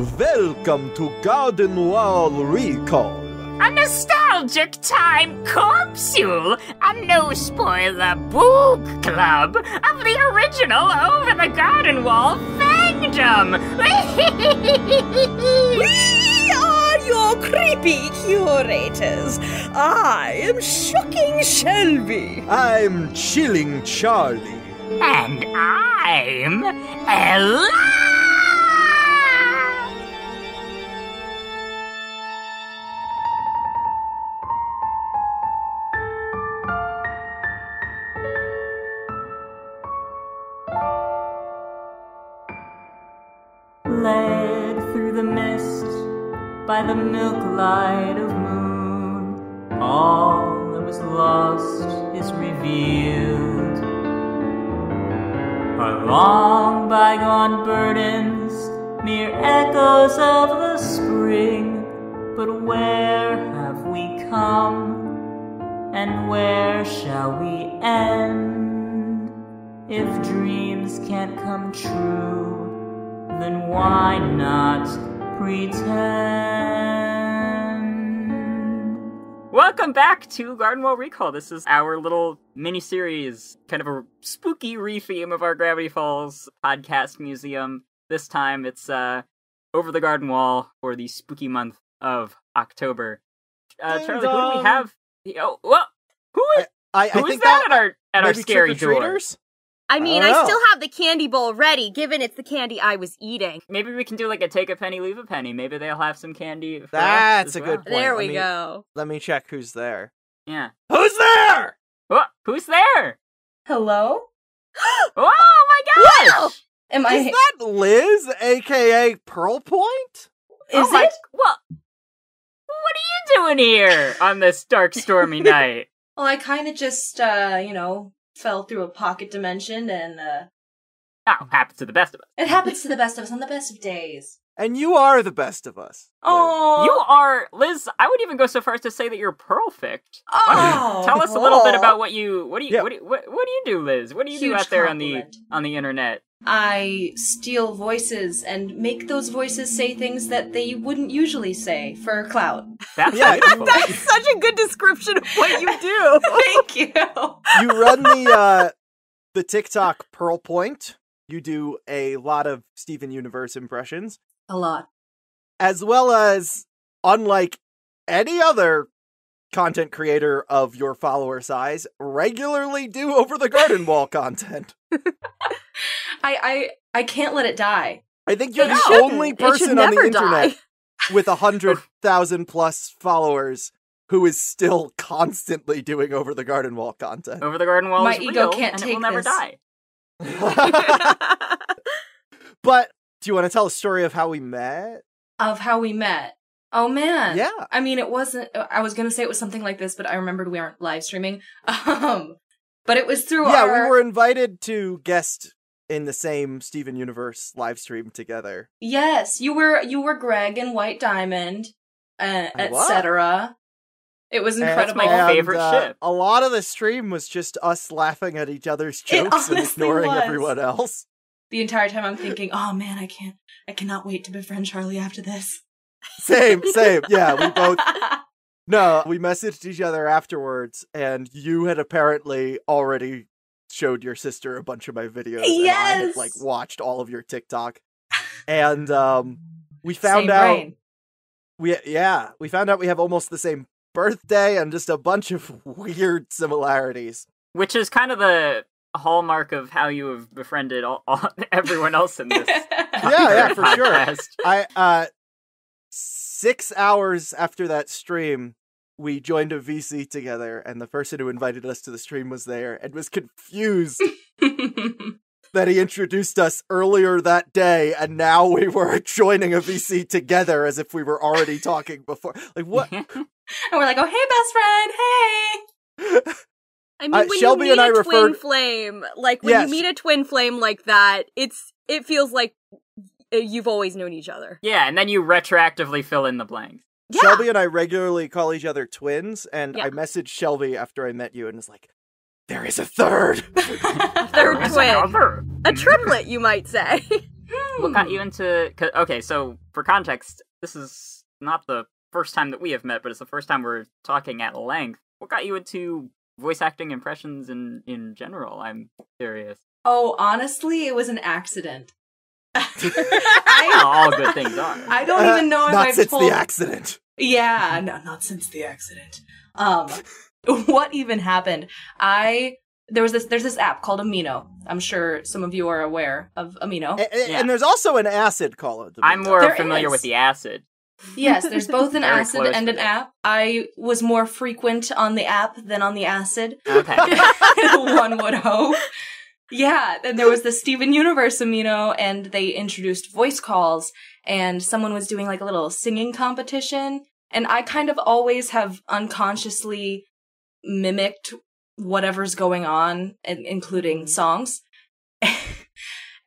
Welcome to Garden Wall Recall. A nostalgic time capsule, a no-spoiler book club of the original Over the Garden Wall fandom. We are your creepy curators. I am Shocking Shelby. I'm Chilling Charley. And I'm Ella! Led through the mist by the milk light of moon, all that was lost is revealed. Our long bygone burdens, mere echoes of the spring, but where have we come, and where shall we end? If dreams can't come true, then why not pretend? Welcome back to Garden Wall Recall. This is our little mini-series, kind of a spooky re-theme of our Gravity Falls podcast museum. This time it's Over the Garden Wall for the spooky month of October. Charlie, who do we have? Oh, well, who is that at our scary door? I mean, I don't I know. still have the candy bowl ready, given it's the candy I was eating. Maybe we can do like a take a penny, leave a penny. Maybe they'll have some candy for us That's as a well. good point. There we go. Let me check who's there. Yeah. Who's there? Oh, who's there? Hello? Oh my gosh! Wow! Am Is that Liz, aka Pearl Point? Is oh my, it? Well, what are you doing here on this dark, stormy night? Well, I kind of just, fell through a pocket dimension, and Oh, happens to the best of us. it happens to the best of us on the best of days. And you are the best of us. Oh, You are, Liz, I would even go so far as to say that you're perfect. Oh, Tell us a little bit Aw. about what do you Yeah. do, Liz? What do you do Huge out there compliment. on the internet? I steal voices and make those voices say things that they wouldn't usually say for clout. That's Yeah, beautiful. That's such a good description of what you do. Thank you. You run the TikTok Pearl Point. You do a lot of Steven Universe impressions, A lot. as well as, unlike any other content creator of your follower size, regularly do Over the Garden Wall content. I can't let it die. I think you're It the shouldn't. only It should person on the never internet die. with 100,000 plus followers who is still constantly doing Over the Garden Wall content. Over the Garden Wall My is ego real, can't and it take will never this. die. But do you want to tell a story of how we met? Of how we met. Oh man. Yeah. I mean, it wasn't, I was gonna say it was something like this, but I remembered we aren't live streaming. But it was through Yeah, our... we were invited to guest in the same Steven Universe live stream together. Yes, you were Greg and White Diamond, was. etc. It was incredible. my favorite ship. A lot of the stream was just us laughing at each other's It jokes and honestly ignoring was. everyone else. The entire time I'm thinking, oh man, I cannot wait to befriend Charlie after this. Same. Yeah, we both... No, we messaged each other afterwards, and you had apparently already showed your sister a bunch of my videos. And I had, Yes! watched all of your TikTok. And we found Same out... brain. We found out we have almost the same birthday and just a bunch of weird similarities. Which is kind of the hallmark of how you have befriended all everyone else in this Yeah, for sure. podcast. I 6 hours after that stream, we joined a VC together, and the person who invited us to the stream was there and was confused that he introduced us earlier that day, and now we were joining a VC together as if we were already talking before. Like, what? And we're like, oh, hey, best friend, hey! I mean, when Shelby you meet and I a twin referred- flame, like, when Yes. you meet a twin flame like that, it feels like you've always known each other. Yeah, and then you retroactively fill in the blanks. Yeah. Shelby and I regularly call each other twins, and Yeah. I messaged Shelby after I met you and was like, there is a third! Third There's twin. another. A triplet, you might say. What got you into... Okay, so for context, this is not the first time that we have met, but it's the first time we're talking at length. What got you into voice acting impressions in general? I'm curious. Oh, honestly, it was an accident. All good things are. I don't even know if Not I've since told... the accident. Yeah, no, not since the accident. What even happened? There's this app called Amino. I'm sure some of you are aware of Amino. And there's also an acid called Amino. I'm more There familiar is. with the acid. Yes, there's both an Very acid close and to an it. app. I was more frequent on the app than on the acid. Okay. One would hope. Yeah, and there was the Steven Universe Amino, and they introduced voice calls, and someone was doing like a little singing competition, and I kind of always have unconsciously mimicked whatever's going on, including songs.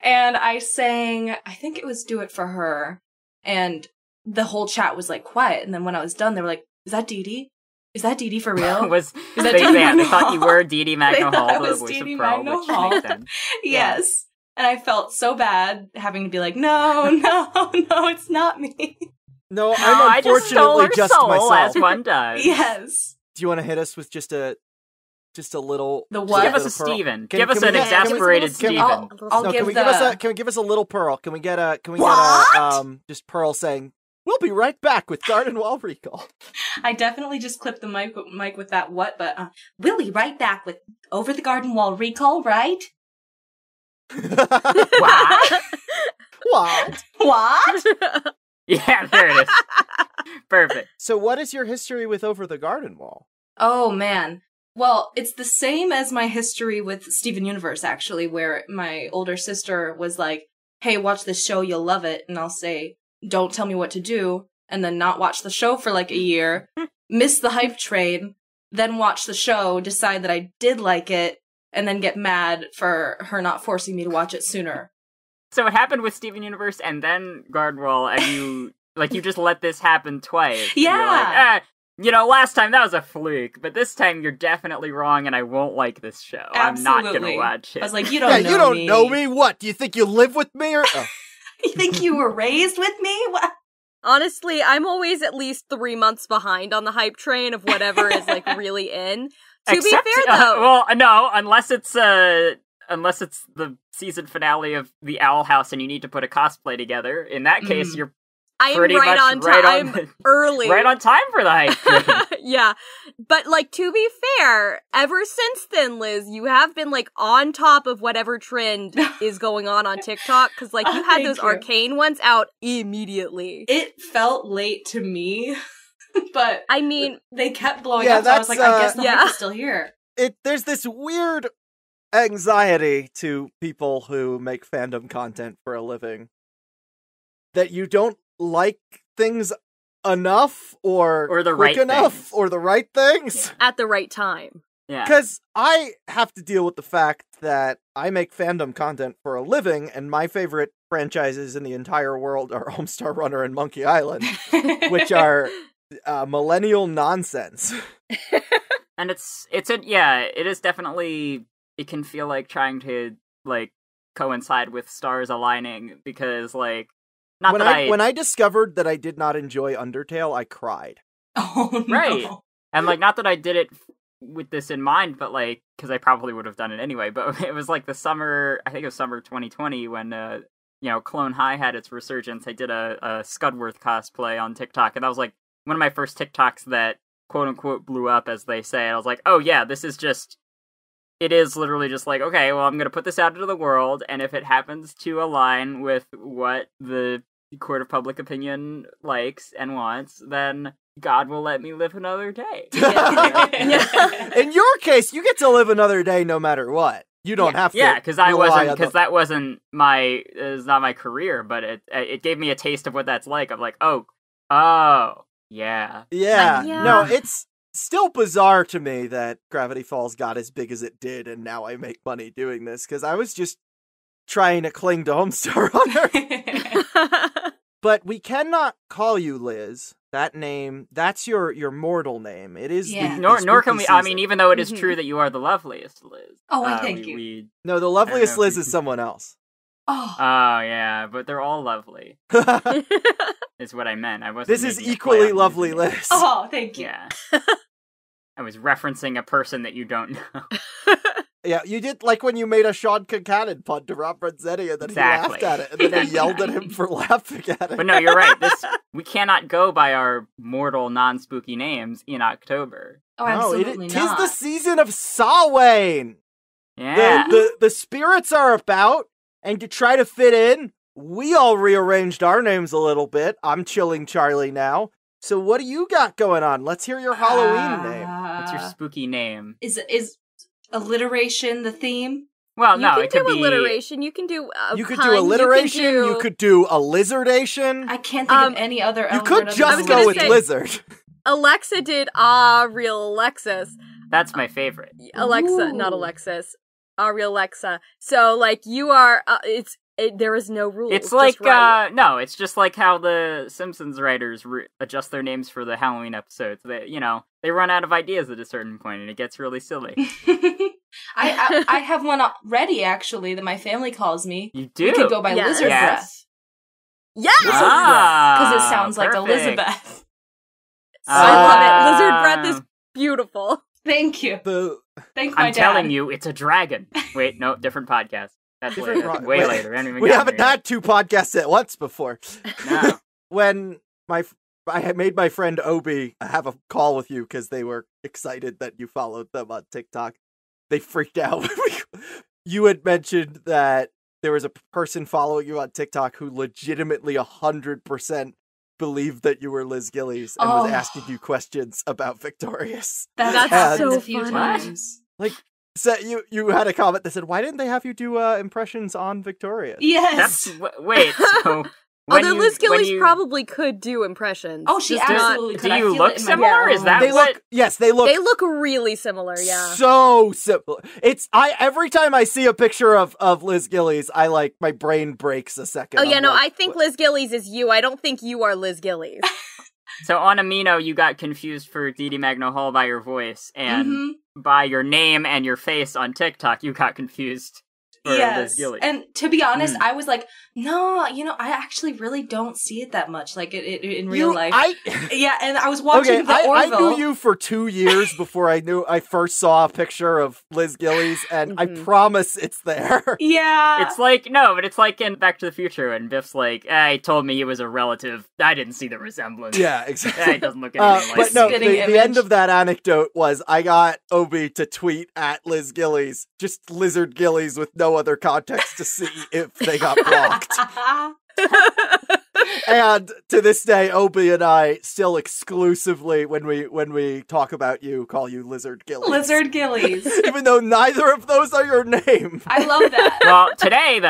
And I sang, I think it was Do It For Her, and the whole chat was like quiet, and then when I was done, they were like, is that Dee Dee? Is that Dee Dee for real? They Dee Dee Magno thought you were Dee Dee Magno They thought I Hall, the was voice Dee of Dee Pearl, Magno which Hall. makes sense. Yes. And I felt so bad having to be like, no, it's not me. No, No, I'm I just stole unfortunately her just soul, myself. as one does. Yes. Do you want to hit us with just a little? The just what? a Give us a little Pearl? Steven. Can- Give us can an we get- can we- exasperated can we- Steven. I'll No, give can we the... give us a little Pearl? Can we get a What? just Pearl saying, "We'll be right back with Garden Wall Recall." I definitely just clipped the mic with that what, but we'll be right back with Over the Garden Wall Recall, right? What? What? What? Yeah, there it is. Perfect. So, what is your history with Over the Garden Wall? Oh, man. Well, it's the same as my history with Steven Universe, actually, where my older sister was like, hey, watch this show, you'll love it. And I'll say, don't tell me what to do. And then not watch the show for like a year, miss the hype train, then watch the show, decide that I did like it, and then get mad for her not forcing me to watch it sooner. So it happened with Steven Universe and then Garden Wall, and you just let this happen twice. Yeah. You're like, last time that was a fluke, but this time you're definitely wrong, and I won't like this show. Absolutely. I'm not gonna watch it. I was like, you don't know you don't me. know me. What? Do you think you live with me? Or You think you were raised with me? What? Honestly, I'm always at least 3 months behind on the hype train of whatever is like really in. To be fair though, well, no, unless it's the season finale of the Owl House, and you need to put a cosplay together. In that case, you're I am pretty right much on time. I'm early. right on time for the hype train. Yeah. But, like, to be fair, ever since then, Liz, you have been, like, on top of whatever trend is going on TikTok, because, like, you had Thank those you. Arcane ones out immediately. It felt late to me, but I mean, they kept blowing Yeah, up, so I was like, I guess the yeah. hype is still here. There's this weird anxiety to people who make fandom content for a living that you don't like things enough or the quick right enough things. or the right things. at the right time. Yeah. Because I have to deal with the fact that I make fandom content for a living, and my favorite franchises in the entire world are Homestar Runner and Monkey Island, which are millennial nonsense. And it is definitely, it can feel like trying to, like, coincide with stars aligning, because, like, When I discovered that I did not enjoy Undertale, I cried. Oh, no. Right. And, like, not that I did it with this in mind, but, like, because I probably would have done it anyway, but it was, like, I think it was summer 2020, when, Clone High had its resurgence. I did a Scudworth cosplay on TikTok, and that was, like, one of my first TikToks that, quote-unquote, blew up, as they say. And I was like, oh, yeah, it is literally just like, okay, well, I'm going to put this out into the world, and if it happens to align with what the court of public opinion likes and wants, then God will let me live another day. In your case, you get to live another day no matter what. You don't have to. Yeah, because that wasn't is not my career, but it gave me a taste of what that's like. I'm like, oh, yeah. Yeah. Yeah. No, it's still bizarre to me that Gravity Falls got as big as it did, and now I make money doing this, because I was just trying to cling to Homestar Runner. But we cannot call you Liz. That name, that's your mortal name. It is Yeah. Nor can we. spooky I season. mean, even though it is true that you are the loveliest, Liz. Oh, I thank you. No, the loveliest I don't know. Liz is someone else. Oh, yeah, but they're all lovely. Is what I meant. I wasn't. This is making a play equally on lovely, using it. Liz. oh, thank you. Yeah. I was referencing a person that you don't know. Yeah, you did like when you made a Sean Concanon pun to Rob Renzetti and then Exactly. he laughed at it, and then I yelled at him for laughing at it. But no, you're right. We cannot go by our mortal, non-spooky names in October. Oh, No, absolutely tis not. the season of Samhain. Yeah. The spirits are about, and to try to fit in, we all rearranged our names a little bit. I'm chilling Charlie now. So what do you got going on? Let's hear your Halloween name. What's your spooky name? Is alliteration the theme? Well, You no, can it could do be alliteration. You can do a You could pun, do alliteration. You You could do a lizardation. I can't think of any other. You could just go with lizard. Alexa did real Alexis. That's my favorite. Alexa, not Alexis. Real Alexa. So like you are. There is no rules. It's like, just right. no, it's just like how the Simpsons writers adjust their names for the Halloween episodes. They run out of ideas at a certain point, and it gets really silly. I have one ready, actually, that my family calls me. You do? We could go by Yes. Lizard Breath. Yes. Because it sounds like perfect. Elizabeth. I love it. Lizard breath is beautiful. Thank you. Thank my I'm dad. telling you, it's a dragon. Wait, no, different podcast. That's Different later. pro- Way wait. later. We haven't even We gotten haven't there had two podcasts at once before. yet. No. When I had made my friend Obi have a call with you because they were excited that you followed them on TikTok, they freaked out. You had mentioned that there was a person following you on TikTok who legitimately 100% believed that you were Liz Gillies and was asking you questions about Victorious. That's happened so a few funny. times. So you had a comment that said, "Why didn't they have you do impressions on Victorious?" Yes. Wait, so... Although Liz Gillies probably could do impressions. Oh, she Just not- absolutely could. Do I you feel look it in my similar? bones. Is that They what... look. Yes, they look. They look really similar, yeah. So simple. Every time I see a picture of Liz Gillies, my brain breaks a second. Oh yeah, I'm no, like, I think Liz Gillies is you. I don't think you are Liz Gillies. So on Amino, you got confused for Dee Dee Magno Hall by your voice, and by your name and your face on TikTok, you got confused for Liz Gillies. And to be honest, I was like, no, I actually really don't see it that much, like it in real life. Yeah, and I was watching I Orville. knew you for 2 years before I first saw a picture of Liz Gillies, and I promise it's there. Yeah. It's like, no, but it's like in Back to the Future, and Biff's like, he told me he was a relative. I didn't see the resemblance. Yeah, exactly. It doesn't look anything like But no, Spitting the image. end of that anecdote was I got Obi to tweet at Liz Gillies, just Lizard Gillies with no other context to see if they got blocked. And to this day, Obi and I still exclusively, when we talk about you, call you Lizard Gillies. Lizard Gillies. Even though neither of those are your name. I love that. Well, today,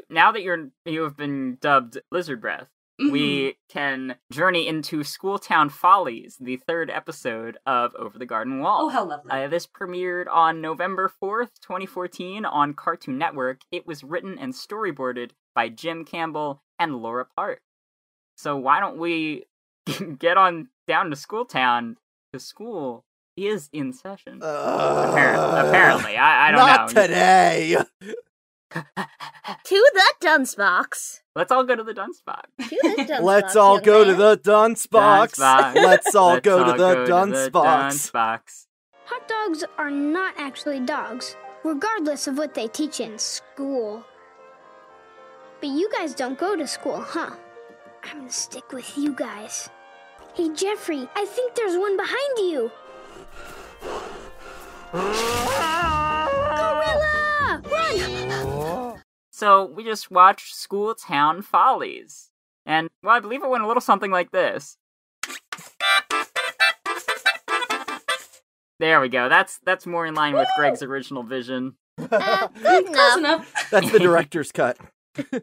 now that you have been dubbed Lizard Breath, we can journey into Schooltown Follies, the third episode of Over the Garden Wall. Oh, how lovely. This premiered on November 4th, 2014 on Cartoon Network. It was written and storyboarded by Jim Campbell and Laura Park. So why don't we get on down to Schooltown? The school is in session. Apparently. I don't know. Not today. To the dunce box. Let's all go to the dunce box. To the dunce Let's box, all young go to man. the dunce box. Let's all go to the dunce dunce box. box. Hot dogs are not actually dogs, regardless of what they teach in school. But you guys don't go to school, huh? I'm gonna stick with you guys. Hey, Jeffrey, I think there's one behind you. Gorilla! Run! So we just watched Schooltown Follies. And, well, I believe it went a little something like this. There we go. That's more in line with Greg's original vision. Good Close enough. enough. That's the director's cut.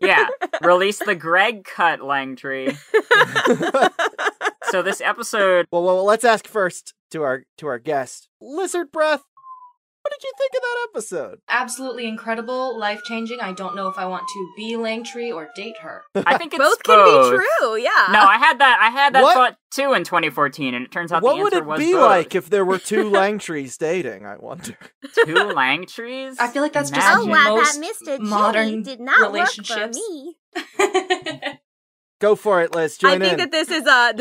Yeah, release the Greg cut, Langtree. So this episode... Well, let's ask first to our guest. Lizard Breath, What did you think of that episode? Absolutely incredible, life-changing. I don't know if I want to be Langtree or date her. I think it's Both can be true, yeah. No, I had that What? thought too in 2014, and it turns out What the would answer it was be both. like if there were two Langtrees dating, I wonder? Two Langtrees? I feel like that's just Imagine. most that Mr. modern Jimmy did not relationships. work for me. Go for it, Liz. Join I think in. that this is an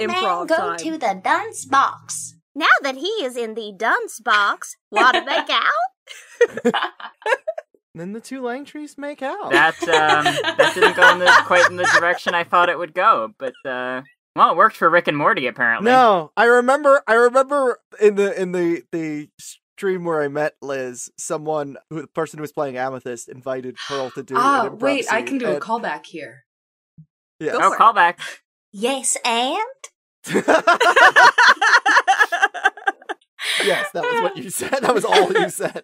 improv go time. to the dunce box. Now that he is in the dunce box, want to make out? Then the two Langtrees make out. That didn't go quite in the direction I thought it would go, but well, it worked for Rick and Morty apparently. No, I remember in the stream where I met Liz, the person who was playing Amethyst invited Pearl to do an improv wait, I scene, can do a and- callback here. Yeah. Go Oh, for it. call back. Yes, and? Yes, that was what you said. That was all you said.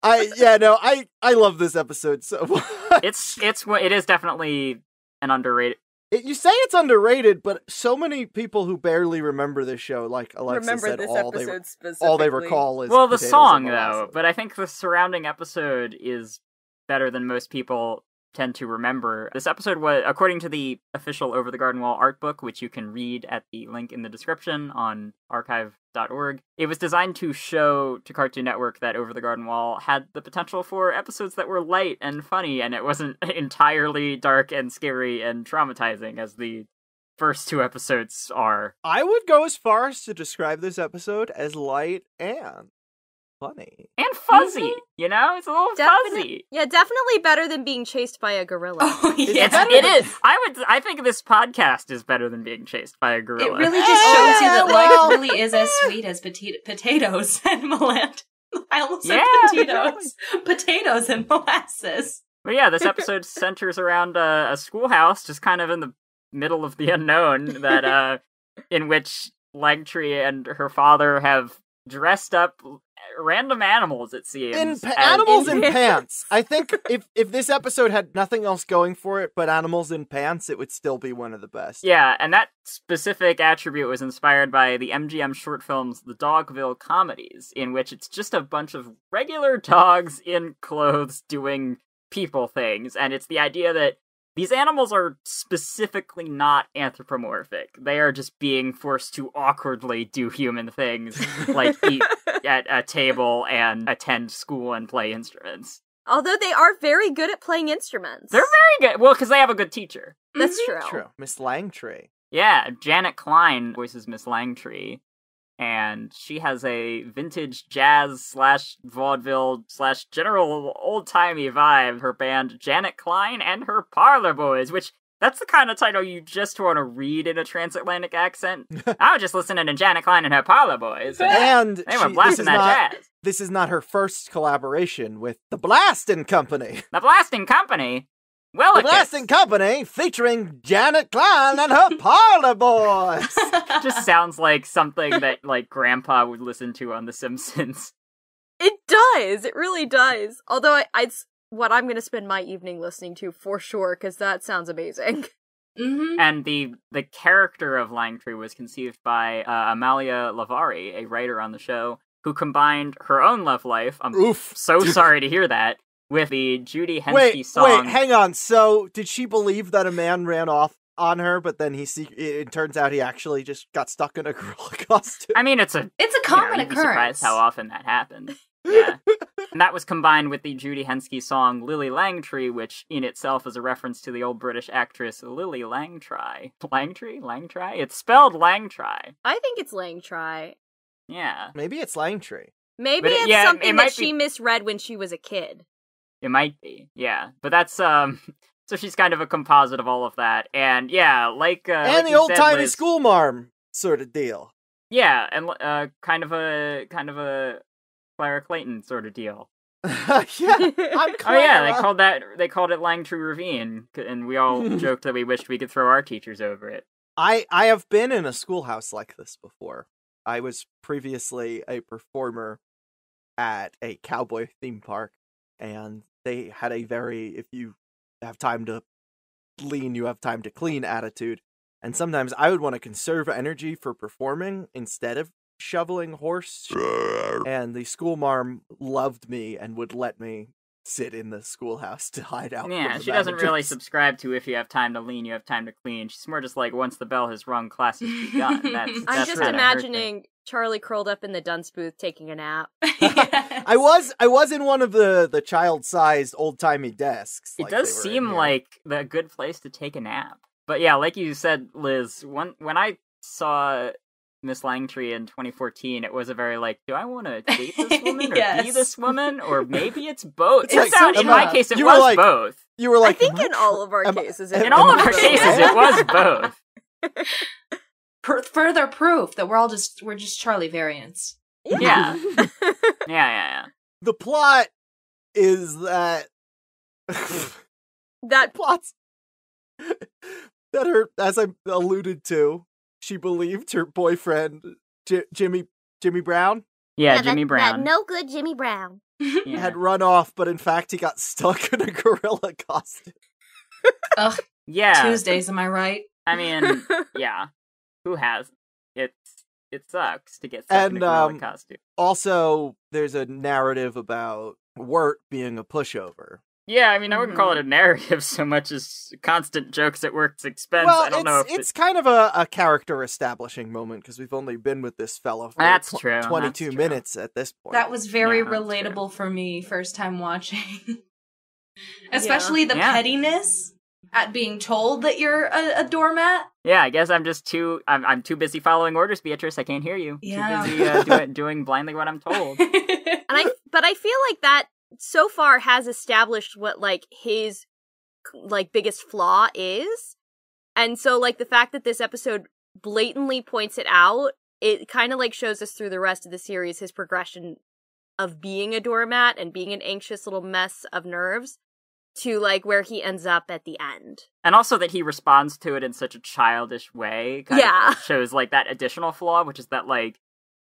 I love this episode so much. It is definitely an underrated. You say it's underrated, but so many people who barely remember this show, like Alexa Remember said, this all they episode specifically. all they recall is Well, the potatoes song and though, molasses. but I think the surrounding episode is better than most people tend to remember. This episode was, according to the official Over the Garden Wall art book, which you can read at the link in the description on archive.org, it was designed to show to Cartoon Network that Over the Garden Wall had the potential for episodes that were light and funny, and it wasn't entirely dark and scary and traumatizing as the first two episodes are. I would go as far as to describe this episode as light and funny. And fuzzy, you know? It's a little fuzzy. Yeah, definitely better than being chased by a gorilla. Oh, yeah. It is. I think this podcast is better than being chased by a It gorilla. really just shows you that well. life really is as sweet as potatoes and molasses. I almost said Yeah, potatoes and molasses. But yeah, this episode centers around a schoolhouse, just kind of in the middle of the unknown, that in which Langtree and her father have dressed up random animals, it seems. Animals in pants. I think if this episode had nothing else going for it but animals in pants, it would still be one of the best. Yeah, and that specific attribute was inspired by the MGM short films The Dogville Comedies, in which it's just a bunch of regular dogs in clothes doing people things, and it's the idea that these animals are specifically not anthropomorphic. They are just being forced to awkwardly do human things, like eat at a table and attend school and play instruments. Although they are very good at playing instruments. They're very good. Well, because they have a good teacher. That's true. True. Miss Langtree. Yeah, Janet Klein voices Miss Langtree, and she has a vintage jazz / vaudeville / general old-timey vibe. Her band Janet Klein and her Parlor Boys, which that's the kind of title you just want to read in a transatlantic accent. I was just listening to Janet Klein and her Parlor Boys. And They were blasting that jazz. This is not her first collaboration with the Blasting Company. The Blasting Company? The Willikers. Blasting Company featuring Janet Klein and her Parlor Boys. Just sounds like something that, like, Grandpa would listen to on The Simpsons. It does. It really does. Although it's what I'm going to spend my evening listening to for sure, because that sounds amazing. Mm-hmm. And the character of Langtree was conceived by Amalia Lavari, a writer on the show, who combined her own love life, I'm Oof. so sorry to hear that, with the Judy Henske song. Wait, hang on. So, did she believe that a man ran off on her, but then it turns out he actually just got stuck in a gorilla costume? I mean, it's a common you'd be occurrence. surprised how often that happens. Yeah. And that was combined with the Judy Henske song Lily Langtree, which in itself is a reference to the old British actress Lily Langtry. Langtry? It's spelled Langtry. I think it's Langtry. Yeah. Maybe it's Langtree. Maybe But it's it something that might she be- misread when she was a kid. It might be, yeah. But that's, so she's kind of a composite of all of that. And yeah, like And like the you old said, timey Liz, school marm sort of deal. Yeah, and kind of a Clara Clayton sort of deal. Yeah, I'm Clara. Oh yeah, they called it Langtree Ravine, and we all joked that we wished we could throw our teachers over it. I have been in a schoolhouse like this before. I was previously a performer at a cowboy theme park, and they had a very, if you have time to lean, you have time to clean attitude. And sometimes I would want to conserve energy for performing instead of shoveling horse, and the school marm loved me and would let me sit in the schoolhouse to hide out. Yeah, from the she doesn't really managers. subscribe to if you have time to lean, you have time to clean. She's more just like, once the bell has rung, class has begun. I'm That's just kinda her imagining Charlie curled up in the dunce booth taking a nap. Yes. I was in one of the child-sized old-timey desks. It like does they were in seem here. like the good place to take a nap. But yeah, like you said, Liz, when I saw Miss Langtree in 2014, it was a very like, do I want to date this woman or be Yes. this woman? Or maybe it's both. It's Turns like, out, in my Emma, case, it you were was like- both. You were I like, think in all of our am I- cases, am- In all of am our I cases, correct? it was both. Further proof that we're just Charlie variants. Yeah. Yeah. The plot is that That plots that her, as I alluded to, she believed her boyfriend Jimmy Brown Yeah, Jimmy Brown. no good Jimmy Brown. Yeah. had run off, but in fact he got stuck in a gorilla costume. Ugh, Yeah. Tuesdays, am I right? I mean, yeah. Who has? It sucks to get stuck in a And, gorilla costume. Also, there's a narrative about Wirt being a pushover. Yeah, I mean, I wouldn't call it a narrative so much as constant jokes at work's expense. Well, I don't know if it's kind of a character establishing moment because we've only been with this fella for That's true, 22 that's true. minutes at this point. That was very Yeah, that's relatable for me first time watching. Especially the Yeah. pettiness at being told that you're a doormat. Yeah, I guess I'm just too. I'm too busy following orders, Beatrice. I can't hear you. Yeah. Too busy doing blindly what I'm told. But I feel like that so far has established what like his like biggest flaw is. And so like the fact that this episode blatantly points it out, it kind of like shows us through the rest of the series his progression of being a doormat and being an anxious little mess of nerves to like where he ends up at the end. And also that he responds to it in such a childish way. Of shows like that additional flaw, which is that like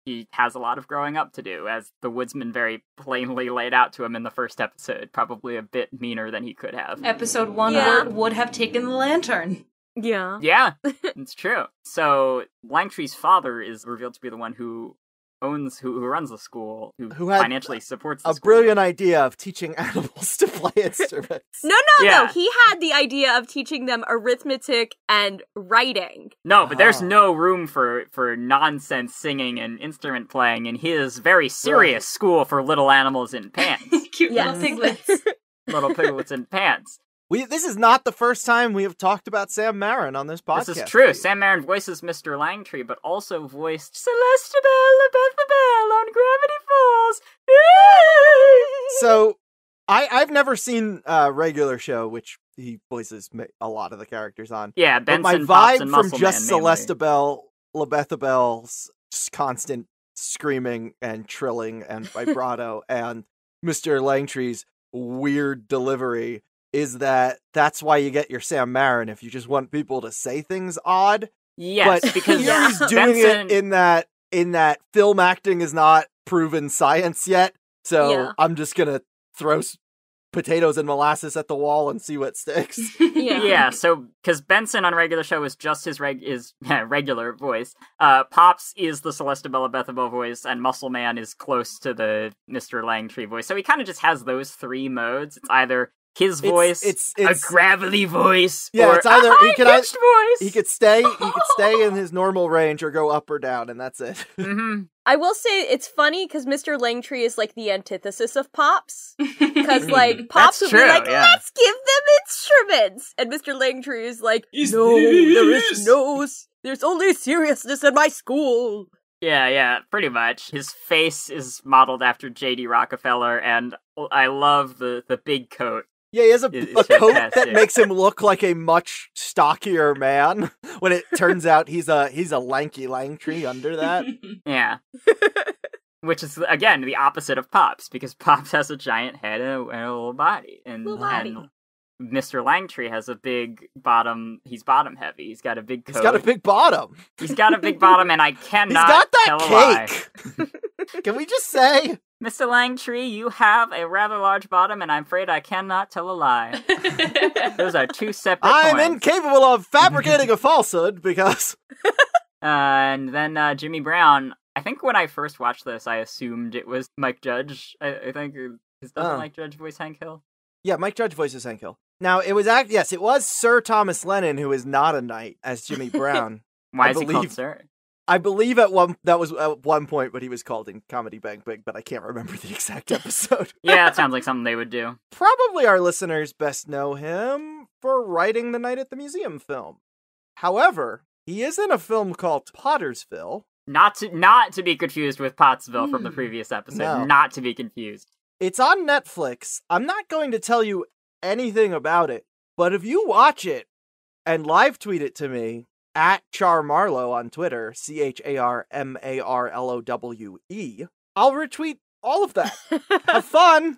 he has a lot of growing up to do, as the woodsman very plainly laid out to him in the first episode. Probably a bit meaner than he could have. Episode 1 Yeah. would have taken the lantern. Yeah. Yeah, it's true. So Langtree's father is revealed to be the one who runs the school, who had financially supports the a school. brilliant idea of teaching animals to play instruments. No, Yeah. he had the idea of teaching them arithmetic and writing. No, but there's Oh. no room for nonsense singing and instrument playing in his very serious school for little animals in pants. Cute Yes. little piglets. Little piglets in pants. This is not the first time we have talked about Sam Marin on this podcast. This is true. Sam Marin voices Mr. Langtree, but also voiced Celestabelle Bell on Gravity Falls. So, I've never seen a regular show, which he voices a lot of the characters on. Yeah, But my Benson, Pops, vibe and from Muscle just Man, mainly. Celestabelle, Labethabelle's just constant screaming and trilling and vibrato and Mr. Langtree's weird delivery is that's why you get your Sam Marin if you just want people to say things odd. Yes, But because here he's doing Benson, it in that film acting is not proven science yet. So Yeah. I'm just gonna throw potatoes and molasses at the wall and see what sticks. Yeah, so because Benson on regular show is just his regular voice. Pops is the Celestabella Bethabel voice, and Muscle Man is close to the Mr. Langtree voice. So he kind of just has those three modes. It's either his voice, it's a gravelly voice, Yeah, or it's either a he could high-pitched voice. He could stay in his normal range or go up or down, and that's it. Mm-hmm. I will say it's funny because Mr. Langtree is like the antithesis of Pops. Because like Pops That's would be true, like, yeah. let's give them instruments, and Mr. Langtree is like, no, there is there's only seriousness in my school. Yeah, pretty much. His face is modeled after J.D. Rockefeller, and I love the big coat. Yeah, he has a It's coat that fantastic. makes him look like a much stockier man. When it turns out he's a lanky Langtree under that. Yeah. Which is, again, the opposite of Pops, because Pops has a giant head and a little body. And Mr. Langtree has a big bottom. He's bottom heavy. He's got a big coat. He's got a big bottom. He's got a big bottom, and I He's cannot got tell a that lie. cake. Can we just say? Mr. Langtree, you have a rather large bottom, and I'm afraid I cannot tell a lie. Those are two separate I'm points. incapable of fabricating a falsehood because And then Jimmy Brown, I think when I first watched this, I assumed it was Mike Judge. I think doesn't Mike Judge voice Hank Hill? Yeah, Mike Judge voices Hank Hill. Now, it was Sir Thomas Lennon, who is not a knight, as Jimmy Brown. Why is he called Sir? I believe that was at one point what he was called in Comedy Bang Big, but I can't remember the exact episode. Yeah, it sounds like something they would do. Probably our listeners best know him for writing the Night at the Museum film. However, he is in a film called Pottersville. Not to be confused with Pottsville from the previous episode. No. Not to be confused. It's on Netflix. I'm not going to tell you anything about it, but if you watch it and live tweet it to me at Charmarlowe on Twitter, CharMarlowe, I'll retweet all of that. Have fun.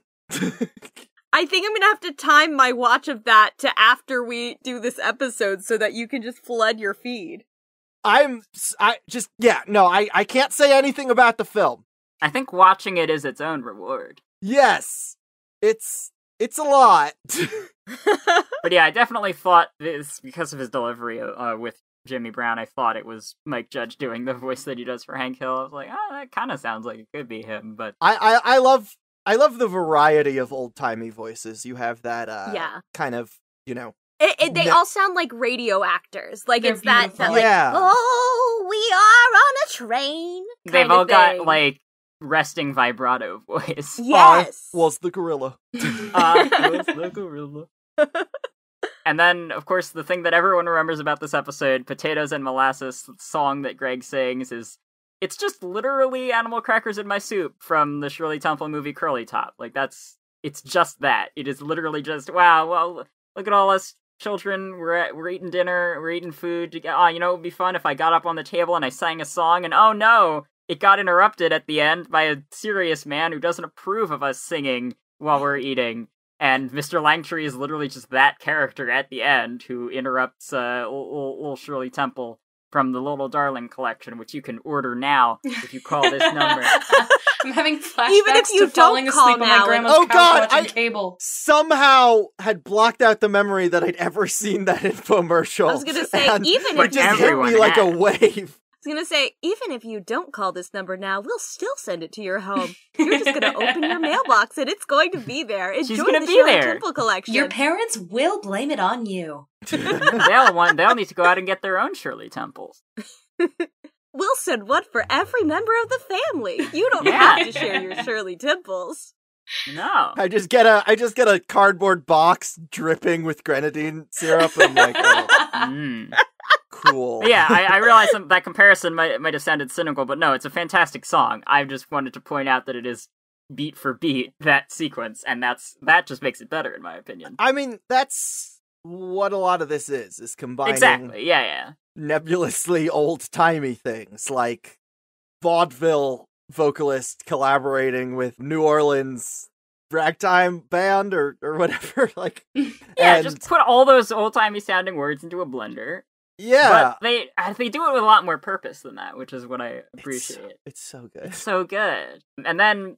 I think I'm gonna have to time my watch of that to after we do this episode so that you can just flood your feed. I can't say anything about the film. I think watching it is its own reward. Yes, it's a lot. But yeah, I definitely thought this, because of his delivery with Jimmy Brown, I thought it was Mike Judge doing the voice that he does for Hank Hill. I was like, that kind of sounds like it could be him, but... I love the variety of old-timey voices. You have that, kind of, They all sound like radio actors. Like, They're it's that beautiful. like, Yeah. oh, we are on a train. They've all got, like, resting vibrato voice. Yes. Was the gorilla. Was the gorilla. And then, of course, the thing that everyone remembers about this episode, Potatoes and Molasses, the song that Greg sings, is it's just literally animal crackers in my soup from the Shirley Temple movie Curly Top. Like, it's just that. It is literally just, wow, well, look at all us children, we're eating dinner, we're eating food. It would be fun if I got up on the table and I sang a song, and oh no, it got interrupted at the end by a serious man who doesn't approve of us singing while we're eating. And Mr. Langtree is literally just that character at the end who interrupts little Shirley Temple from the Little Darling collection, which you can order now if you call this number. I'm having flashbacks Even if you to falling don't asleep call on now, my grandma's oh couch God, watching cable. Somehow had blocked out the memory that I'd ever seen that infomercial. I was gonna say, and even it if just hit me like a wave. I was gonna say, even if you don't call this number now, we'll still send it to your home. You're just gonna open your mailbox and it's going to be there. Enjoy She's gonna the be Shirley there. Temple collection. Your parents will blame it on you. They'll need to go out and get their own Shirley Temples. We'll send one for every member of the family. You don't Yeah. have to share your Shirley Temples. No. I just get a cardboard box dripping with grenadine syrup and like, cool. Yeah, I realize that comparison might have sounded cynical, but no, it's a fantastic song. I just wanted to point out that it is beat for beat that sequence, and that just makes it better in my opinion. I mean, that's what a lot of this is combining Exactly. Yeah. nebulously old-timey things like vaudeville vocalist collaborating with New Orleans ragtime band or whatever. Like, Yeah, just put all those old-timey sounding words into a blender. Yeah. But they do it with a lot more purpose than that, which is what I appreciate. It's so good. It's so good. And then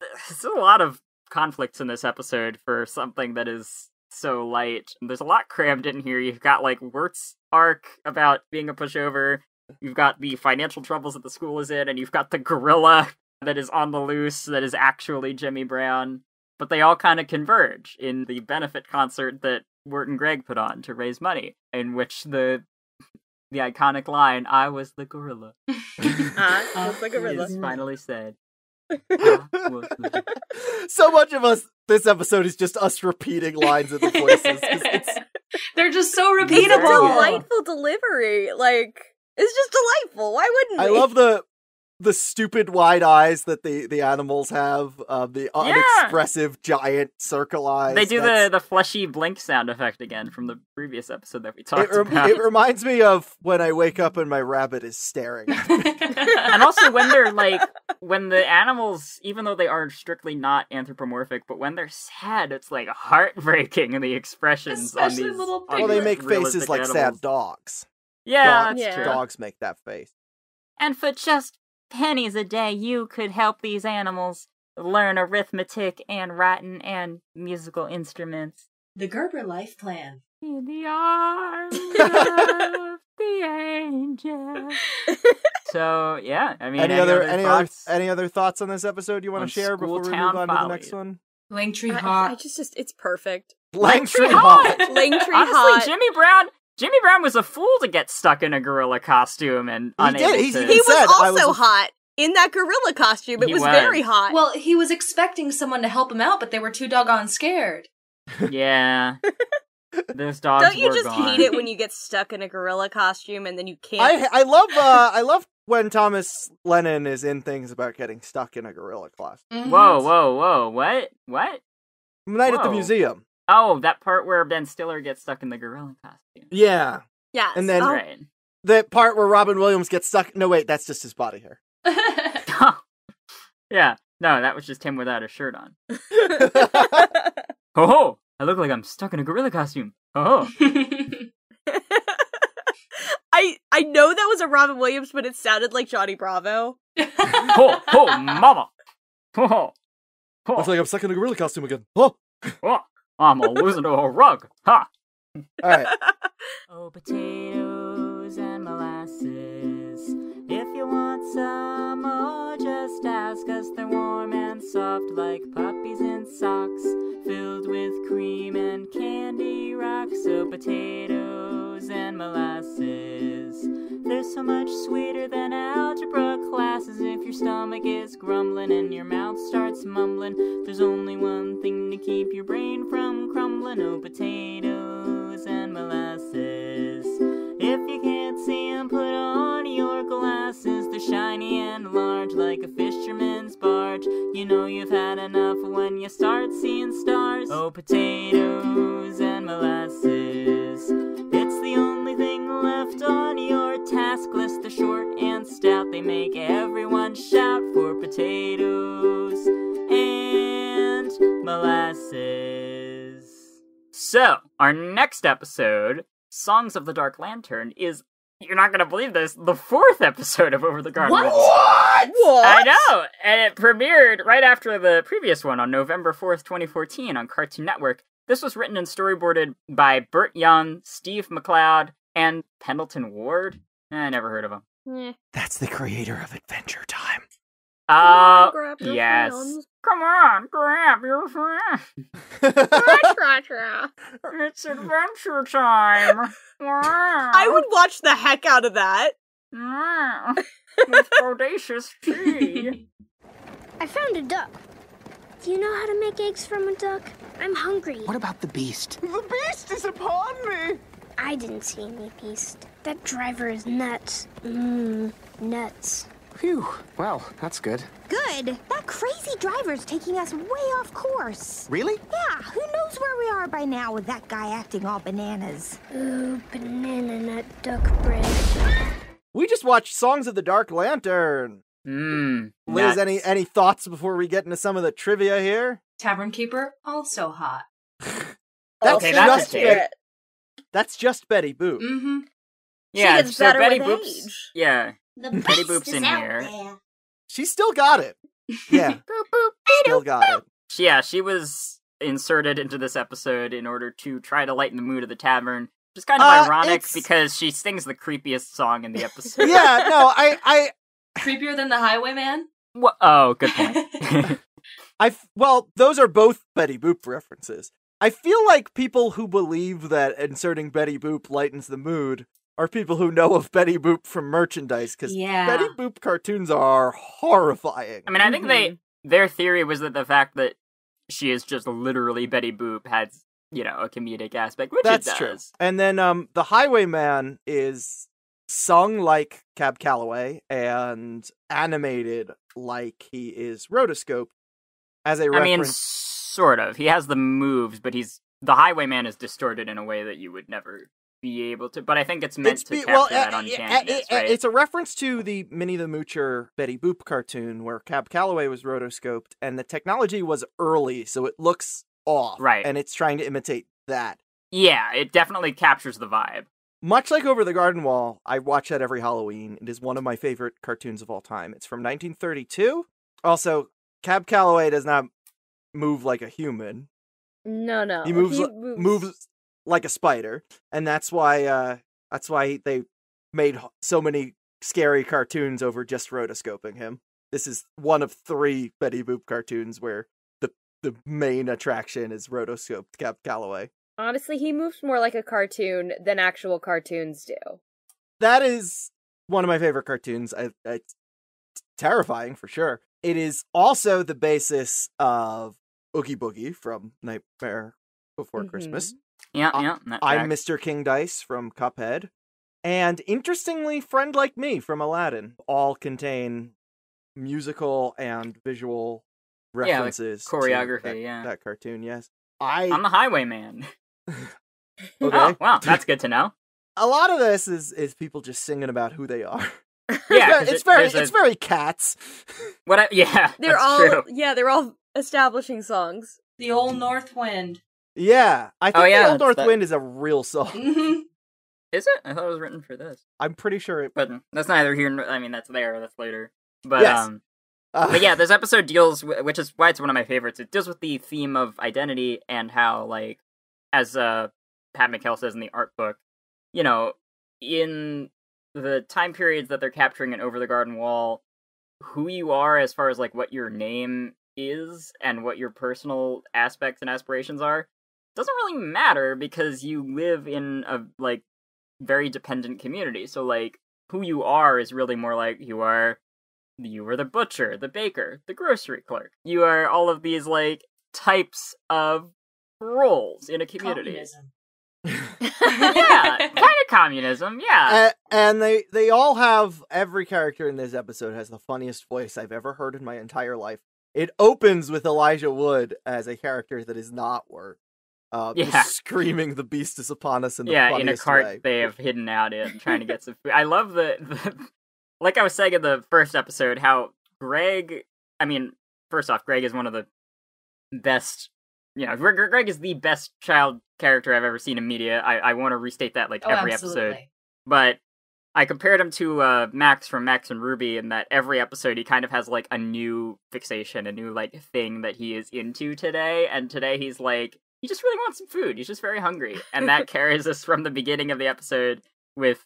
there's a lot of conflicts in this episode for something that is so light. There's a lot crammed in here. You've got like Wirt's arc about being a pushover. You've got the financial troubles that the school is in, and you've got the gorilla that is on the loose that is actually Jimmy Brown. But they all kind of converge in the benefit concert that Wirt and Greg put on to raise money, in which the iconic line, "I was the gorilla." I was the gorilla. Is finally said. So much of this episode is just us repeating lines of the voices. They're just so It's a repeatable. delightful delivery. Like, it's just delightful. Why wouldn't we? I love the stupid wide eyes that the animals have, the unexpressive giant circle eyes. They do the fleshy blink sound effect again from the previous episode that we talked about. It reminds me of when I wake up and my rabbit is staring at me. And also when the animals, even though they are strictly not anthropomorphic, but when they're sad, it's like heartbreaking in the expressions Especially on these. little Well, they make realistic faces like sad animals. dogs. Yeah, Dogs, that's true. dogs make that face. And for just pennies a day, you could help these animals learn arithmetic and writing and musical instruments. The Gerber Life Plan. In the arms of the angel. So yeah, I mean, any other thoughts on this episode you want to share before we move Schooltown on to the Follies? next one? Langtree I hot. just it's perfect. Langtree hot. Langtree Honestly, hot. Jimmy Brown was a fool to get stuck in a gorilla costume and unable to. He was also hot in that gorilla costume. It was very hot. Well, he was expecting someone to help him out, but they were too doggone scared. Yeah. Those dogs Don't you were just gone. hate it when you get stuck in a gorilla costume and then you can't? I love when Thomas Lennon is in things about getting stuck in a gorilla costume. Mm-hmm. Whoa! What? Night at the Whoa. Museum. Oh, that part where Ben Stiller gets stuck in the gorilla costume. Yeah. Yes. And then Right. the part where Robin Williams gets stuck. No, wait, that's just his body hair. Yeah. No, that was just him without a shirt on. Ho ho! I look like I'm stuck in a gorilla costume. Ho ho! I know that was a Robin Williams, but it sounded like Johnny Bravo. Ho ho, mama! Ho ho! Ho! Looks like I'm stuck in a gorilla costume again. Oh. Oh, I'm a losing to a rug. Ha! All right. Oh, potatoes and molasses. If you want some more, just ask us. They're warm and soft like puppies in socks, filled with cream and candy rocks. So potatoes and molasses. They're so much sweeter than algebra classes. If your stomach is grumbling and your mouth starts mumbling, there's only one thing to keep your brain from crumbling. Oh, potatoes and molasses. If you can't see 'em, put on your glasses. They're shiny and large like a fisherman's barge. You know you've had enough when you start seeing stars. Oh, potatoes and molasses. It's the only thing left on your task list. They're short and stout. They make everyone shout for potatoes and molasses. So, our next episode, Songs of the Dark Lantern, is, you're not gonna believe this, the 4th episode of Over the Garden What? Wall. I know! And it premiered right after the previous one on November 4th, 2014 on Cartoon Network. This was written and storyboarded by Burt Young, Steve MacLeod, and Pendleton Ward. I never heard of him. That's the creator of Adventure Time. Grab your Yes. friends. Come on, grab your friend. It's adventure time. I would watch the heck out of that. With bodacious tea. I found a duck. Do you know how to make eggs from a duck? I'm hungry. What about the beast? The beast is upon me! I didn't see any beast. That driver is nuts. Nuts. Phew. Well, that's good. Good. That crazy driver's taking us way off course. Really? Yeah, who knows where we are by now with that guy acting all bananas. Ooh, banana nut duck bread. We just watched Songs of the Dark Lantern. Liz, Nuts. any thoughts before we get into some of the trivia here? Tavern Keeper, also hot. That's Okay, that's just a take. That's just Betty Boop. Mm-hmm. Yeah, gets so better Betty with Boop's. age. Yeah. The Betty beast Boop's is in out here. there. She still got it. Yeah. Still got it. Yeah, she was inserted into this episode in order to try to lighten the mood of the tavern. Which is kind of ironic it's- because she sings the creepiest song in the episode. Yeah, no, I Creepier than the Highwayman? Oh, good point. well, those are both Betty Boop references. I feel like people who believe that inserting Betty Boop lightens the mood are people who know of Betty Boop from merchandise, because Yeah. Betty Boop cartoons are horrifying. I mean, I think their theory was that the fact that she is just literally Betty Boop has, a comedic aspect, which That's it does. true. And then the Highwayman is sung like Cab Calloway and animated like he is rotoscoped as a I mean, reference. sort of. He has the moves, but the Highwayman is distorted in a way that you would never be able to. But I think it's meant to capture that uncanniness, right? It's a reference to the Minnie the Moocher Betty Boop cartoon where Cab Calloway was rotoscoped and the technology was early, so it looks off. Right. And it's trying to imitate that. Yeah, it definitely captures the vibe. Much like Over the Garden Wall, I watch that every Halloween. It is one of my favorite cartoons of all time. It's from 1932. Also, Cab Calloway does not move like a human. No. He moves like a spider, and that's why they made so many scary cartoons over just rotoscoping him. This is one of 3 Betty Boop cartoons where the main attraction is rotoscoped Cap Calloway. Honestly, he moves more like a cartoon than actual cartoons do. That is one of my favorite cartoons. It's terrifying, for sure. It is also the basis of Oogie Boogie from Nightmare Before Christmas. Yeah. I'm Mr. King Dice from Cuphead. And interestingly, Friend Like Me from Aladdin all contain musical and visual references. Choreography, to that cartoon, yes. I'm the Highwayman. Okay. Oh, wow, that's good to know. A lot of this is people just singing about who they are. Yeah, it's very Cats. They're all establishing songs. The Old North Wind. Yeah, I think the Old North Wind is a real song. Mm-hmm. Is it? I thought it was written for this. I'm pretty sure But that's neither here nor... I mean, that's later. But, yes. But yeah, this episode deals, which is why it's one of my favorites, it deals with the theme of identity and how, like, as Pat McHale says in the art book, you know, in the time periods that they're capturing in Over the Garden Wall, who you are as far as, like, what your name is and what your personal aspects and aspirations are, doesn't really matter because you live in a, like, very dependent community. So, like, who you are is really more like you are the butcher, the baker, the grocery clerk. You are all of these, like, types of roles in a community. Communism. Yeah, kind of communism, yeah. And they all have, every character in this episode has the funniest voice I've ever heard in my entire life. It opens with Elijah Wood as a character that is not Wirt. Just screaming, "The beast is upon us!" in the funniest in a cart way. they have hidden out in, trying to get some food. I love the like I was saying in the first episode, how Greg, I mean, first off, Greg is one of the best, Greg is the best child character I've ever seen in media. I want to restate that, every episode. But I compared him to Max from Max and Ruby in that every episode he kind of has, like, a new fixation, a new, like, thing that he is into today, and today he's like, he just really wants some food. He's just very hungry. And that carries us from the beginning of the episode with,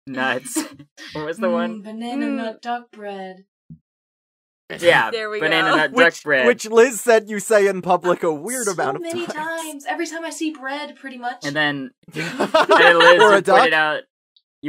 nuts. What was the one? Banana nut duck bread. Yeah, there we banana go. nut duck bread. Which Liz said you say in public a weird amount of times. So many times. Every time I see bread, pretty much. And then, Liz, Or a you duck?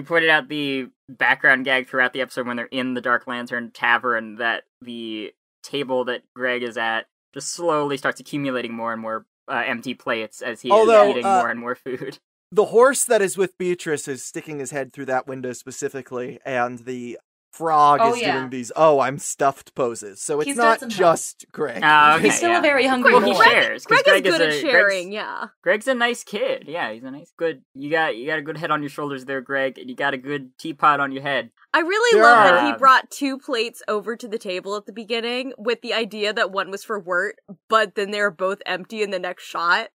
pointed out the background gag throughout the episode when they're in the Dark Lantern Tavern, that the table that Greg is at just slowly starts accumulating more and more empty plates as he is eating more and more food. The horse that is with Beatrice is sticking his head through that window specifically, and the frog is doing these I'm stuffed poses. So it's not just Greg. He's still a very hungry boy. He shares. Greg is good at sharing, Greg's a nice kid. Yeah, he's a nice, good... You got a good head on your shoulders there, Greg, and you got a good teapot on your head. I really love that he brought 2 plates over to the table at the beginning with the idea that one was for Wirt, but then they were both empty in the next shot.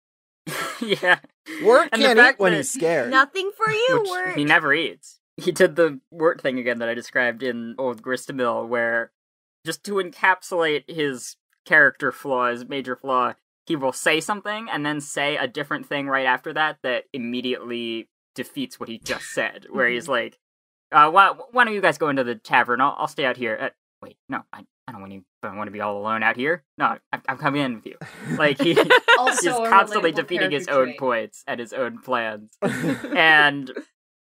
Yeah. Wirt can't eat when he's scared. Nothing for you, Wirt. He never eats. He did the Wirt thing again that I described in Old Gristamill, where just to encapsulate his character flaw, his major flaw, he will say something and then say a different thing right after that immediately defeats what he just said. Where he's like, why don't you guys go into the tavern? I'll stay out here. Wait, no, I don't want to be all alone out here. No, I'm coming in with you. Like, he's constantly defeating his own points and his own plans. And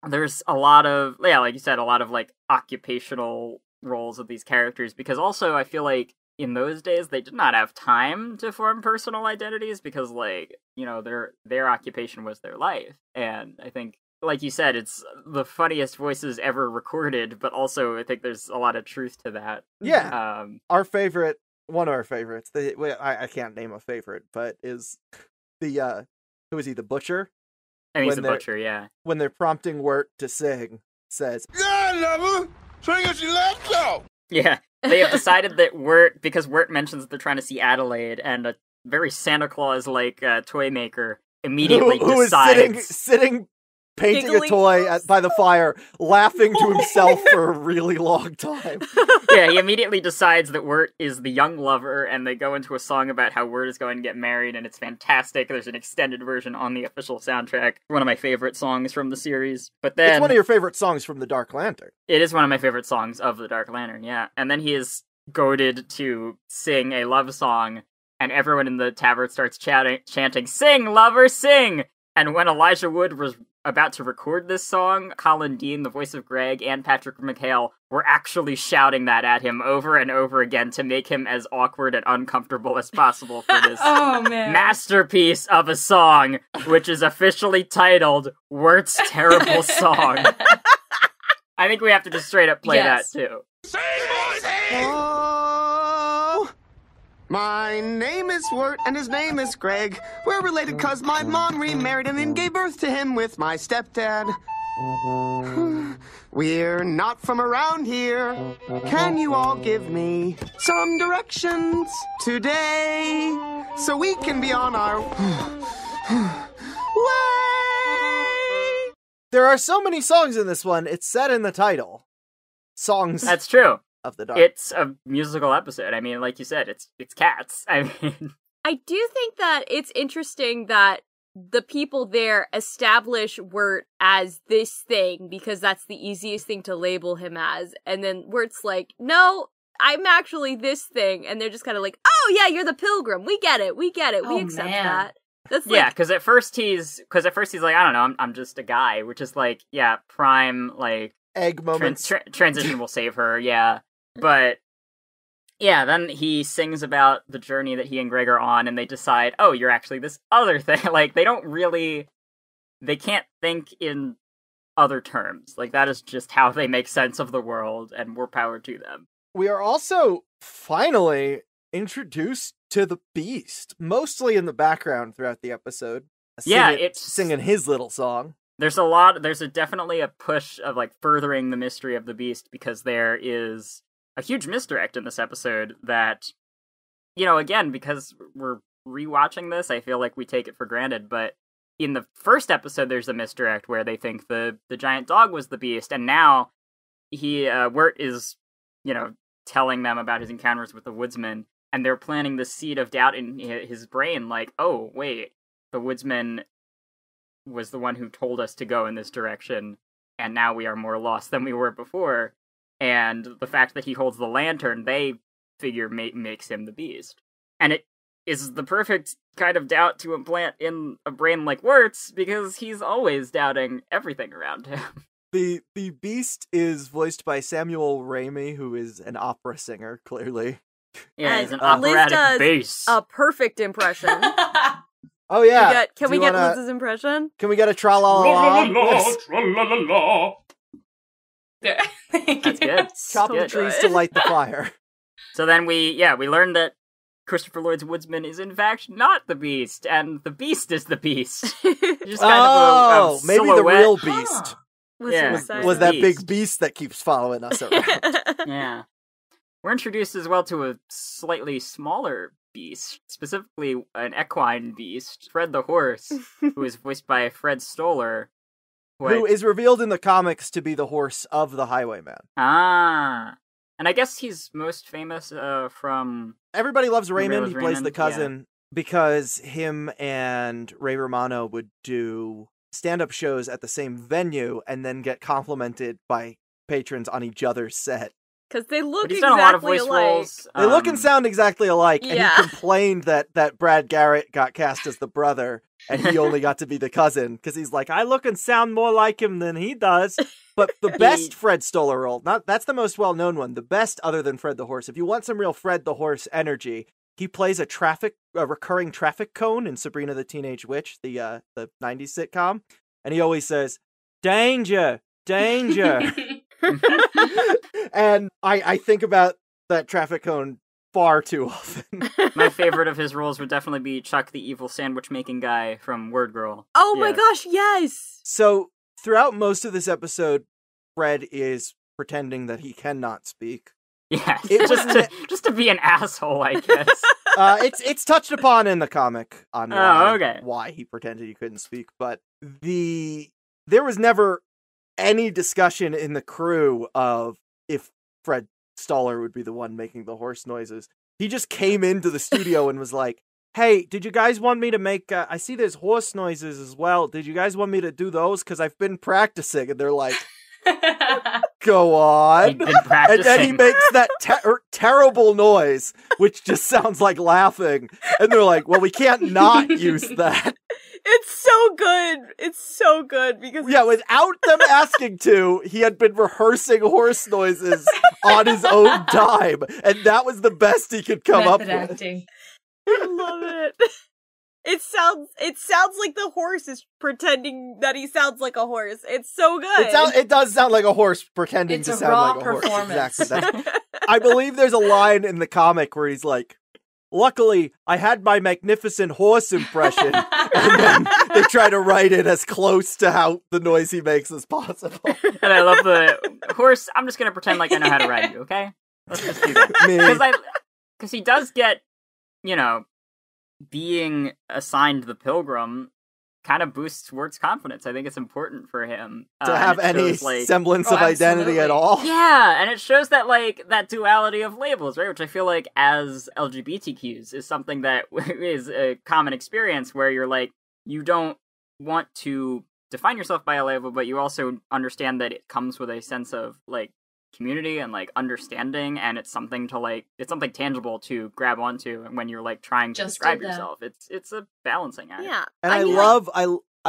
there's a lot of, like you said, a lot of, like, occupational roles of these characters, because also I feel like in those days they did not have time to form personal identities because, like, their occupation was their life. And I think, like you said, it's the funniest voices ever recorded, but also I think there's a lot of truth to that. Yeah. One of our favorites, I can't name a favorite, but is the, who is he, the butcher? And he's the butcher, yeah. When they're prompting Wirt to sing, says, "Yeah, lover, swing us your laptop." Yeah, they have decided that because Wirt mentions that they're trying to see Adelaide, and a very Santa Claus-like toy maker immediately who decides... is sitting painting Giggling. a toy by the fire, laughing to himself for a really long time. Yeah, he immediately decides that Wirt is the young lover, and they go into a song about how Wirt is going to get married, and it's fantastic. There's an extended version on the official soundtrack. One of my favorite songs from the series. But then It's one of your favorite songs from The Dark Lantern. it is one of my favorite songs of The Dark Lantern, yeah. And then he is goaded to sing a love song, and everyone in the tavern starts chanting, "Sing, lover, sing!" And when Elijah Wood was about to record this song, Colin Dean, the voice of Greg, and Patrick McHale were actually shouting that at him over and over again to make him as awkward and uncomfortable as possible for this Oh, man. masterpiece of a song, which is officially titled Wirt's Terrible Song. I think we have to just straight up play Yes. that, too. Oh, my name is Wirt and his name is Greg. We're related cause my mom remarried and then gave birth to him with my stepdad. We're not from around here. Can you all give me some directions today so we can be on our way? There are so many songs in this one, it's said in the title. Songs That's true. of the Dark. It's a musical episode. I mean, like you said, it's Cats. I mean, I do think that it's interesting that the people there establish Wirt as this thing because that's the easiest thing to label him as. And then Wirt's like, no, I'm actually this thing. And they're just kind of like, oh yeah, you're the Pilgrim. We get it. We Oh, accept man. that. That's yeah, like, because at first he's like, I don't know, I'm just a guy, which is like, yeah, prime, like, Egg moments. transition will save her, yeah. But, yeah, then he sings about the journey that he and Greg are on, and they decide, oh, you're actually this other thing. Like, they can't think in other terms. Like, that is just how they make sense of the world, and more power to them. We are also finally introduced to the Beast, mostly in the background throughout the episode. Yeah, it's singing his little song. There's definitely a push of, like, furthering the mystery of the Beast, because there is a huge misdirect in this episode that, you know, again, because we're rewatching this, I feel like we take it for granted, but in the first episode, there's a misdirect where they think the giant dog was the Beast, and now Wirt is, you know, telling them about his encounters with the woodsman, and they're planting the seed of doubt in his brain, like, oh, wait, the woodsman was the one who told us to go in this direction, and now we are more lost than we were before. And the fact that he holds the lantern, they figure makes him the Beast. And it is the perfect kind of doubt to implant in a brain like Wirt's, because he's always doubting everything around him. The Beast is voiced by Samuel Ramey, who is an opera singer, clearly. Yeah, he's an And Liz operatic does bass. a perfect impression. Oh yeah. Can we get Liz's impression? Can we get a tra-la-la-la? Tra-la-la-la. That's good. Chop the trees to light the fire. So then we learned that Christopher Lloyd's woodsman is in fact not the Beast, and the Beast is the Beast. Just kind of a maybe the silhouette. real Beast was that Beast. big beast that keeps following us around. Yeah. We're introduced as well to a slightly smaller beast, specifically an equine beast, Fred the Horse, who is voiced by Fred Stoller. Who is revealed in the comics to be the horse of the Highwayman. Ah. And I guess he's most famous from... Everybody Loves Raymond. Loves He plays Raymond, the cousin because him and Ray Romano would do stand-up shows at the same venue and then get complimented by patrons on each other's set. Because they look He's done a lot of exactly voice alike. roles. They look and sound exactly alike, and Yeah. he complained that Brad Garrett got cast as the brother, and he only got to be the cousin, because he's like, I look and sound more like him than he does. But the best Fred Stoller role, that's the most well-known one, the best other than Fred the Horse. If you want some real Fred the Horse energy, he plays a recurring traffic cone in Sabrina the Teenage Witch, the 90s sitcom, and he always says, danger, danger. And I think about that traffic cone far too often. My favorite of his roles would definitely be Chuck, the evil sandwich-making guy from Word Girl. Oh my gosh, yes! So, throughout most of this episode, Fred is pretending that he cannot speak. Yeah, It just to be an asshole, I guess. It's touched upon in the comic on okay. why he pretended he couldn't speak, but the there was never any discussion in the crew of if Fred Stoller would be the one making the horse noises. He just came into the studio and was like, hey, did you guys want me to make, I see there's horse noises as well. Did you guys want me to do those? Because I've been practicing. And they're like, go on. He'd been practicing. And then he makes that terrible noise, which just sounds like laughing. And they're like, well, we can't not use that. It's so good. It's so good because Yeah, without them asking to, he had been rehearsing horse noises on his own time, and that was the best he could come up with. acting. I love it. It sounds like the horse is pretending that he sounds like a horse. It's so good. It does sound like a horse pretending It's to a sound raw like a horse. performance. Exactly. I believe there's a line in the comic where he's like, luckily, I had my magnificent horse impression, and then they try to write it as close to how the noise he makes as possible. And I love the horse. I'm just going to pretend like I know how to ride you, okay? Let's just do that. Because he does get, being assigned the Pilgrim kind of boosts Wirt's confidence. I think it's important for him To have any semblance of identity at all. Yeah, and it shows that, that duality of labels, right? Which I feel like as LGBTQs is something that is a common experience where you're like, you don't want to define yourself by a label, but you also understand that it comes with a sense of, community and understanding, and it's something to it's something tangible to grab onto when you're trying to describe yourself. It's a balancing act. Yeah, and I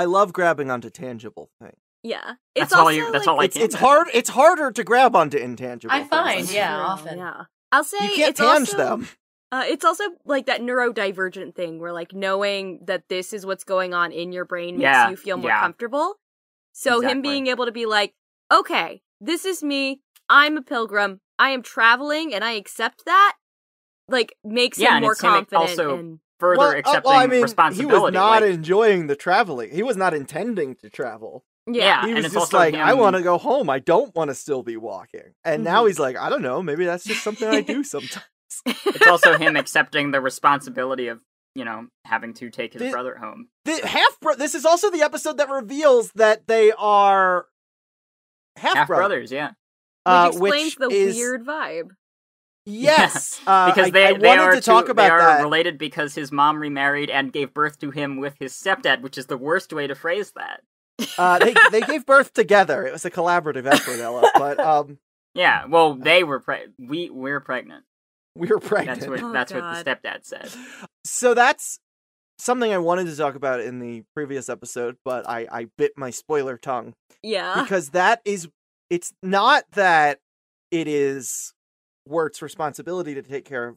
love grabbing onto tangible things. Yeah, that's all I can. It's hard. It's harder to grab onto intangible. I find, things. yeah, often. Yeah, I'll say you can't it's tange also, them. It's also that neurodivergent thing where knowing that this is what's going on in your brain makes you feel more comfortable. So him being able to be like, okay, this is me. I'm a pilgrim. I am traveling, and I accept that. Makes him more confident. Also further accepting responsibility. He was not enjoying the traveling. He was not intending to travel. Yeah, he was just like, I want to go home. I don't want to still be walking. And now he's like, I don't know. Maybe that's just something I do sometimes. It's also him accepting the responsibility of, having to take his brother home. This is also the episode that reveals that they are half brothers. Yeah. Which explains the weird vibe. Yes, because they wanted to talk about they are that. related because his mom remarried and gave birth to him with his stepdad, which is the worst way to phrase that. They gave birth together. It was a collaborative effort, Ella. But yeah, well, they were we're pregnant. We were pregnant. That's what the stepdad said. So that's something I wanted to talk about in the previous episode, but I bit my spoiler tongue. Yeah, because it's not that it is Wirt's responsibility to take care of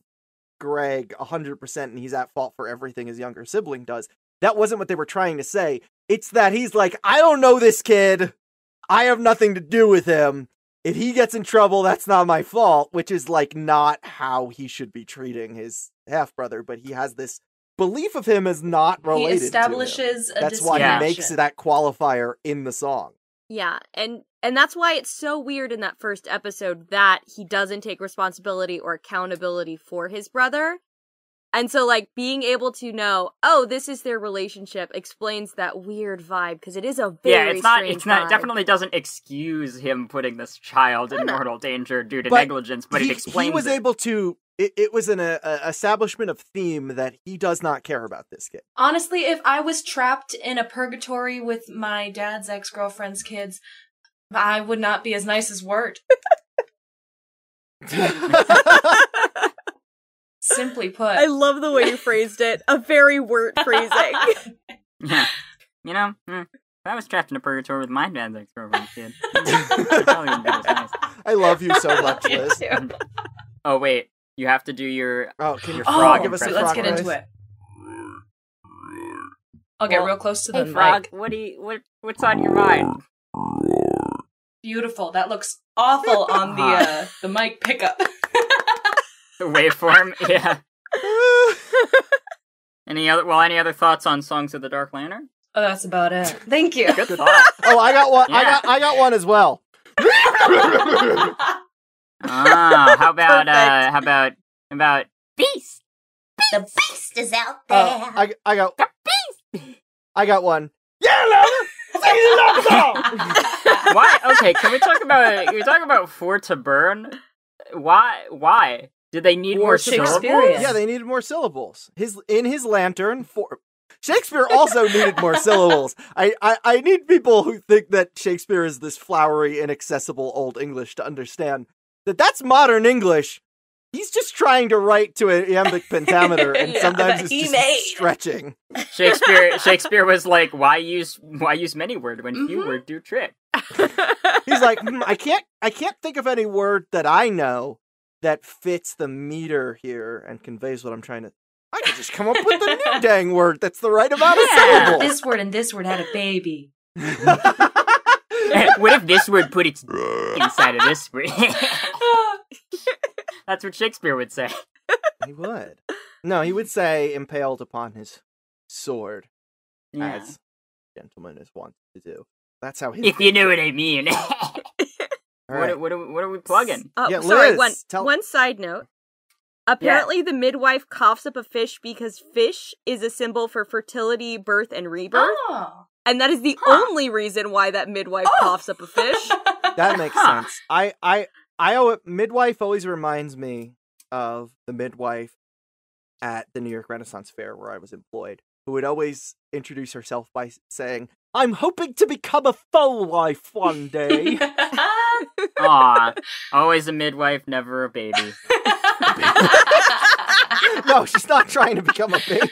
Greg 100% and he's at fault for everything his younger sibling does. That wasn't what they were trying to say. It's that he's like, I don't know this kid. I have nothing to do with him. If he gets in trouble, that's not my fault, which is not how he should be treating his half-brother, but he has this belief of him as not related He establishes to him. a That's why he makes that qualifier in the song. Yeah, and that's why it's so weird in that first episode that he doesn't take responsibility or accountability for his brother. And so, being able to know, oh, this is their relationship explains that weird vibe, because it is a very strange vibe. It definitely doesn't excuse him putting this child in mortal danger due to negligence, but it explains he was able to, it was an establishment of theme that he does not care about this kid. Honestly, if I was trapped in a purgatory with my dad's ex-girlfriend's kids, I would not be as nice as Wirt. Simply put. I love the way you phrased it. A very Wirt phrasing. Yeah. If I was trapped in a purgatory with my dad's ex-girlfriend's kid, I probably wouldn't be as nice. I love you so much, Liz. Oh, wait. You have to do your frog. Give us a frog. Let's get into it. I'll get real close to the frog. mic. What's on your mind? Beautiful. That looks awful on the mic pickup. The waveform, yeah. Any other thoughts on Songs of the Dark Lantern? Oh, that's about it. Thank you. Good thought. Oh, I got one. Yeah. I got one as well. How about Beast? The beast is out there. I got the Beast. I got one. Yeah, Lana. Why? Okay, can we talk about For to Burn? Why? Did they need more syllables? Yeah, they needed more syllables. In his lantern, Shakespeare also needed more syllables. I need people who think that Shakespeare is this flowery, inaccessible Old English to understand that that's modern English. He's just trying to write to an iambic pentameter, and sometimes it's just stretching. Shakespeare was like, "Why use many word when few word do trick?" He's like, I can't think of any word that I know that fits the meter here and conveys what I'm trying to. I could just come up with a new dang word that's the right amount of syllables. This word and this word had a baby. What if this word put its inside of this word? That's what Shakespeare would say. He would. No, he would say impaled upon his sword, as gentleman is wont to do. That's how he. If you know what I mean. Right. What are we plugging? Sorry, one side note. Apparently, the midwife coughs up a fish because fish is a symbol for fertility, birth, and rebirth. Oh. And that is the only reason why that midwife coughs up a fish. That makes sense. Midwife always reminds me of the midwife at the New York Renaissance Fair where I was employed, who would always introduce herself by saying, "I'm hoping to become a full wife one day." Aw, always a midwife, never a baby. No, she's not trying to become a baby.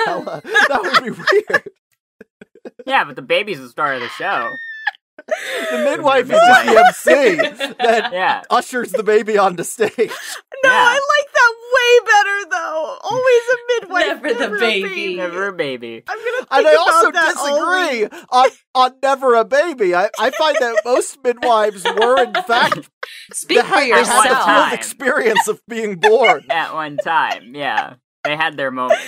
That would be weird. Yeah, but the baby's the star of the show. The midwife is just the MC that ushers the baby onto stage. No, I like that way better, though. Always a midwife, never the baby. Never a baby. I'm gonna think and I also about that disagree on never a baby. I find that most midwives were, in fact, Speak for yourself. had the full experience of being born. At one time, yeah. They had their moment.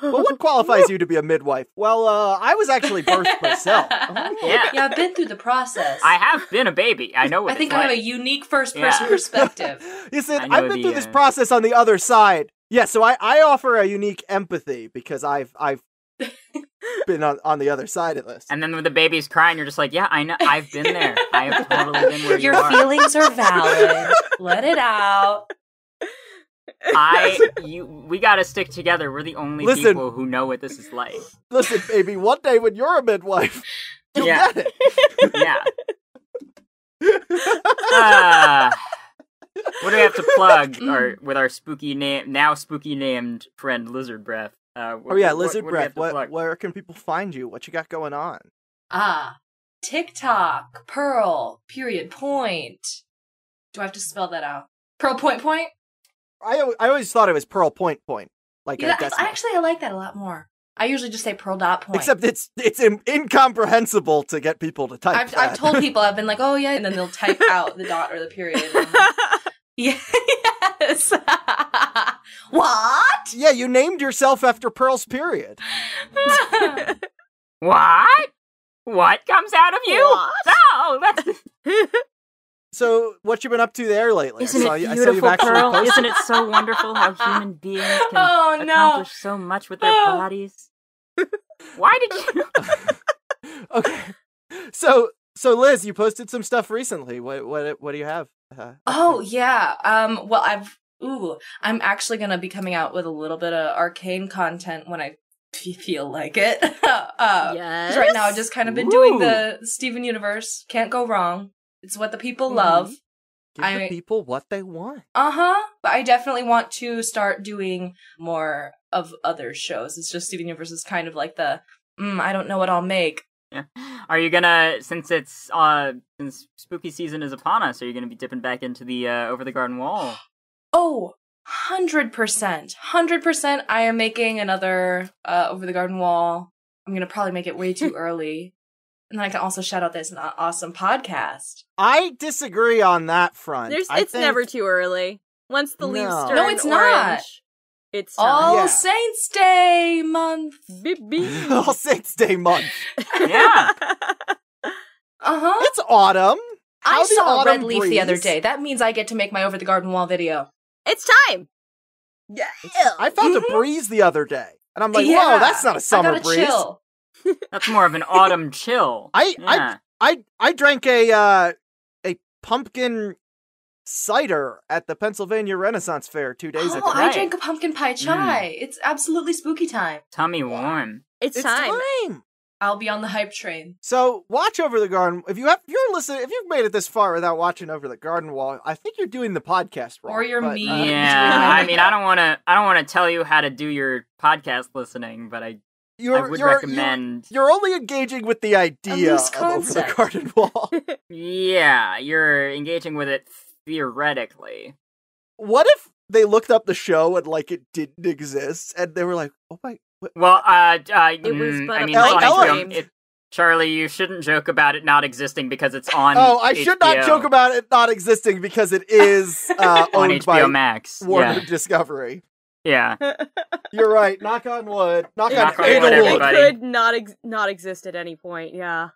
Well, what qualifies you to be a midwife? Well, I was actually birthed myself. Yeah, I've been through the process. I have been a baby. I know what I think it's I like. have a unique first-person perspective. You said, I've been through this process on the other side. Yeah, so I offer a unique empathy because I've been on the other side of this. And then when the baby's crying, you're just like, yeah, I know. I've been there. I have totally been where you are. Your feelings are valid. Let it out. We gotta stick together. We're the only people who know what this is like. Listen, baby, one day when you're a midwife, you'll get it. Yeah. What do we have to plug with our spooky named friend Lizard Breath? Lizard Breath. Where can people find you? What you got going on? TikTok, Pearl, .point. Do I have to spell that out? Pearl .point? I always thought it was Pearl .point. Like I like that a lot more. I usually just say Pearl .point. Except it's incomprehensible to get people to type that. I've told people, I've been like, oh yeah, and then they'll type out the dot or the period. Yes. What? Yeah, you named yourself after Pearl's period. What? What comes out of you? What? No, that's... So, what you been up to there lately? Isn't it beautiful, Pearl? Isn't it so wonderful how human beings can accomplish so much with their bodies? Why did you... Okay. So Liz, you posted some stuff recently. What do you have? I'm actually gonna be coming out with a little bit of arcane content when I feel like it. Yes. Right now I've just kind of been doing the Steven Universe. Can't go wrong. It's what the people love. Give the people what they want. But I definitely want to start doing more of other shows. It's just Steven Universe is kind of like the, I don't know what I'll make. Yeah. Are you gonna, since spooky season is upon us, are you gonna be dipping back into the Over the Garden Wall? Oh, 100%. 100% I am making another Over the Garden Wall. I'm gonna probably make it way too early. And then I can also shout out this awesome podcast. I disagree on that front. It's never too early. Once the leaves turn it's not. orange, it's time. All Saints Day month. All Saints Day month. Yeah. It's autumn. I saw a red leaf the other day. That means I get to make my Over the Garden Wall video. It's time. Yeah. I felt a breeze the other day. And I'm like, whoa, that's not a summer breeze. Chill. That's more of an autumn chill. I drank a pumpkin cider at the Pennsylvania Renaissance Fair 2 days ago. I drank a pumpkin pie chai. It's absolutely spooky time. Tummy warm. It's time. I'll be on the hype train. So watch Over the Garden. If you've made it this far without watching Over the Garden Wall, I think you're doing the podcast wrong. Or you're me. Yeah, I mean, I don't want to tell you how to do your podcast listening, but I would recommend. You're only engaging with the idea of Over the Garden Wall. Yeah, you're engaging with it theoretically. What if they looked up the show and like it didn't exist, and they were like, "Oh my." Well, it was but Charlie, you shouldn't joke about it not existing because it's on. Oh, I HBO. should not joke about it not existing because it is on owned HBO by Max. Warner Discovery. Yeah, you're right. Knock on wood. Knock on wood. Everybody. It could not exist at any point. Yeah.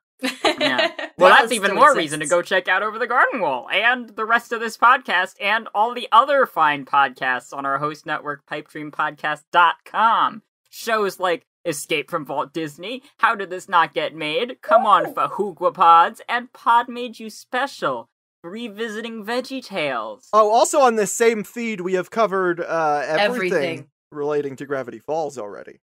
Yeah. Well, that's even more reason to go check out Over the Garden Wall and the rest of this podcast and all the other fine podcasts on our host network, pipedreampodcast.com. Shows like Escape from Walt Disney, How Did This Not Get Made, Come On Fahoogwapods, and Pod Made You Special, Revisiting VeggieTales. Oh, also on this same feed, we have covered everything relating to Gravity Falls already.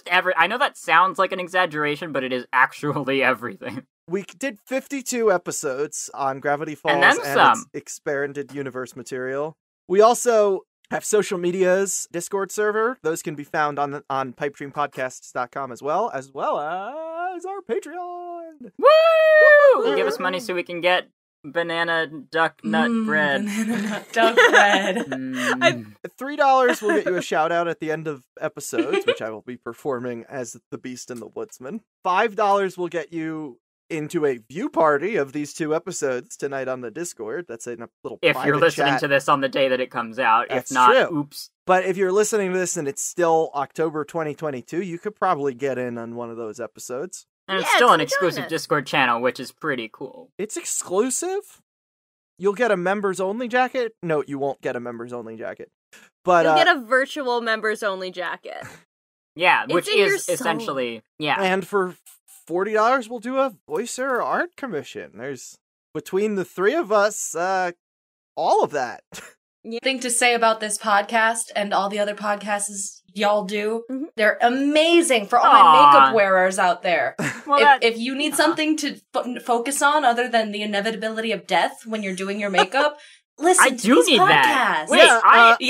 I know that sounds like an exaggeration, but it is actually everything. We did 52 episodes on Gravity Falls and its expanded universe material. We also have social medias, Discord server. Those can be found on pipedreampodcasts.com as well as our Patreon. Woo! Give us money so we can get banana duck nut bread. Banana nut duck bread. $3 will get you a shout out at the end of episodes, which I will be performing as the Beast and the Woodsman. $5 will get you into a view party of these 2 episodes tonight on the Discord. That's a little if you're listening chat. To this on the day that it comes out. That's if not, true. Oops. But if you're listening to this and it's still October 2022, you could probably get in on one of those episodes. And it's still an exclusive Discord channel, which is pretty cool. It's exclusive? You'll get a members-only jacket? No, you won't get a members-only jacket. But you'll get a virtual members-only jacket. Yeah, which is essentially... Yeah. And for $40, we'll do a voiceover art commission. There's, between the 3 of us, all of that. Thing to say about this podcast and all the other podcasts y'all do, they're amazing for all my makeup wearers out there. Well, if you need something to focus on other than the inevitability of death when you're doing your makeup, listen to these podcasts. That. Wait,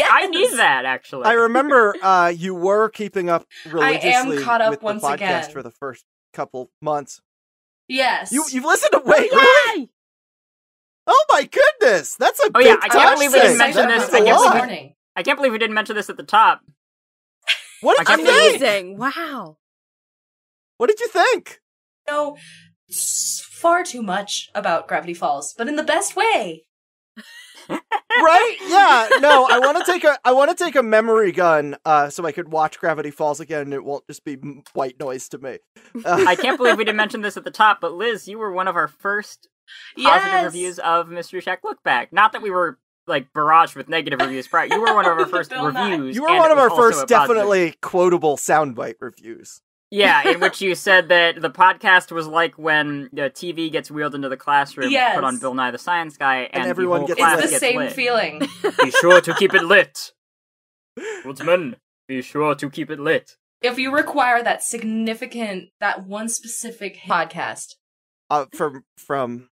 I need that, actually. I remember you were keeping up religiously I am caught up with once the podcast again. for the first couple months. Yes. You've listened to really? Oh my goodness! That's a big I can't believe we didn't mention this. I can't believe we didn't mention this at the top. What did you think? Amazing! Wow. What did you think? No, far too much about Gravity Falls, but in the best way. Right? Yeah. No, I want to take a memory gun so I could watch Gravity Falls again and it won't just be white noise to me. I can't believe we didn't mention this at the top, but Liz, you were one of our first positive reviews of Mystery Shack Look Back. Not that we were like barraged with negative reviews prior. You were one of our first reviews. You were one of our first definitely quotable soundbite reviews. Yeah, in which you said that the podcast was like when the TV gets wheeled into the classroom, put on Bill Nye the Science Guy, and everyone gets lit. It's the same lit. feeling. Be sure to keep it lit. Woodsman, be sure to keep it lit. If you require that one specific podcast. From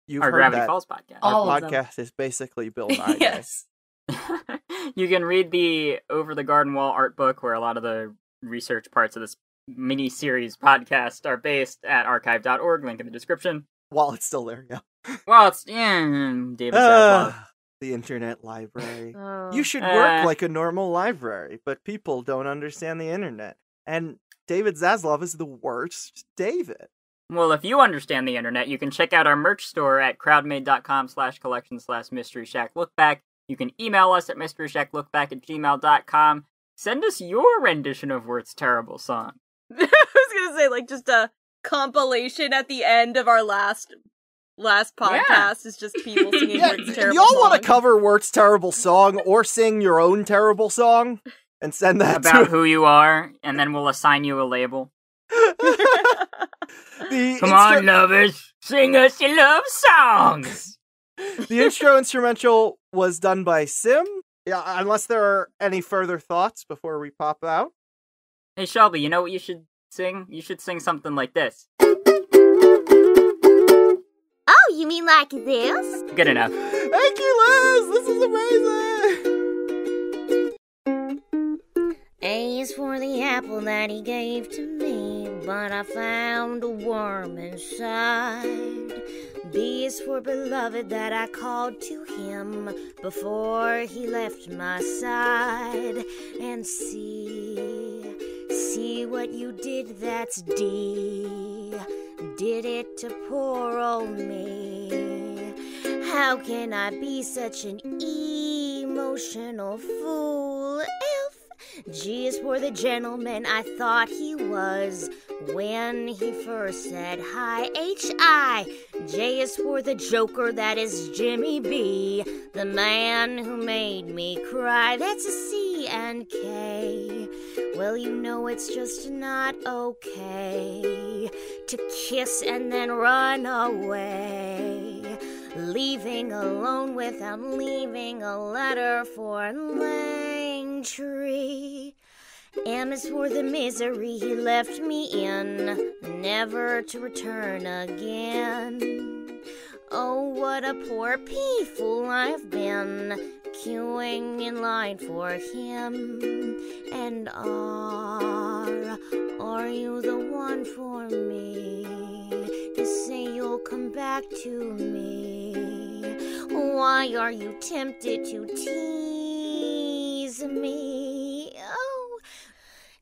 you've our heard Gravity that. Falls podcast. Our podcast is basically Bill Nye. Yes. You can read the Over the Garden Wall art book where a lot of the research parts of this mini-series podcast are based at archive.org, link in the description. While it's still there, yeah. Well, it's David Zaslav. The internet library. Oh. You should work like a normal library, but people don't understand the internet. And David Zaslav is the worst David. Well, if you understand the internet, you can check out our merch store at crowdmade.com/collection/Mystery Shack Lookback. You can email us at mysteryshacklookback@gmail.com. Send us your rendition of Wirt's terrible song. I was gonna say, like, just a compilation at the end of our last podcast is just people singing Wirt's terrible y'all song. want to cover Wirt's terrible song or sing your own terrible song and send that about who you are, and then we'll assign you a label. Come on, lovers, sing us your love songs. The intro instrumental was done by Sim. Yeah, unless there are any further thoughts before we pop out. Hey, Shelby, you know what you should sing? You should sing something like this. Oh, you mean like this? Good enough. Thank you, Liz! This is amazing! A is for the apple that he gave to me, but I found a worm inside. B is for beloved that I called to him before he left my side. And C what you did, that's D. Did it to poor old me. How can I be such an emotional fool? G is for the gentleman I thought he was when he first said hi. H-I. J is for the joker that is Jimmy B, the man who made me cry. That's a C. And K, well, you know it's just not okay to kiss and then run away, leaving alone without leaving a letter for Langtree. M is for the misery he left me in, never to return again. Oh, what a poor pea-fool I've been, queuing in line for him. And are you the one for me? You say you'll come back to me. Why are you tempted to tease me? Oh,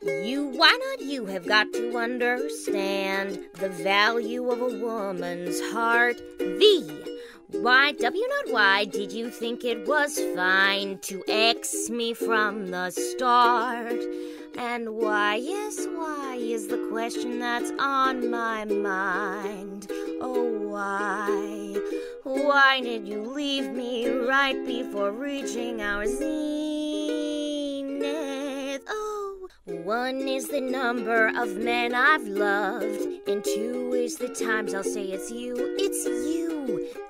why not you have got to understand the value of a woman's heart. V, why, W not why, did you think it was fine to X me from the start? And why, yes, why is the question that's on my mind. Oh, why? Why did you leave me right before reaching our zenith? Oh, 1 is the number of men I've loved, and 2 is the times I'll say it's you.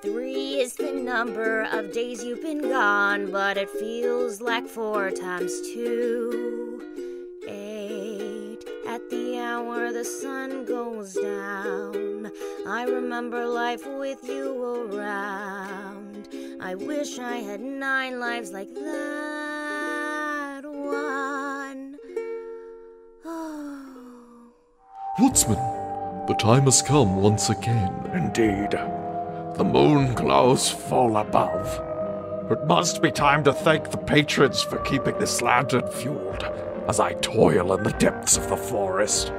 3 is the number of days you've been gone, but it feels like 4 times 2. 8, at the hour the sun goes down, I remember life with you around. I wish I had 9 lives like that one. Oh. Woodsman, the time has come once again. Indeed. The moon glows full above. It must be time to thank the patrons for keeping this lantern fueled as I toil in the depths of the forest.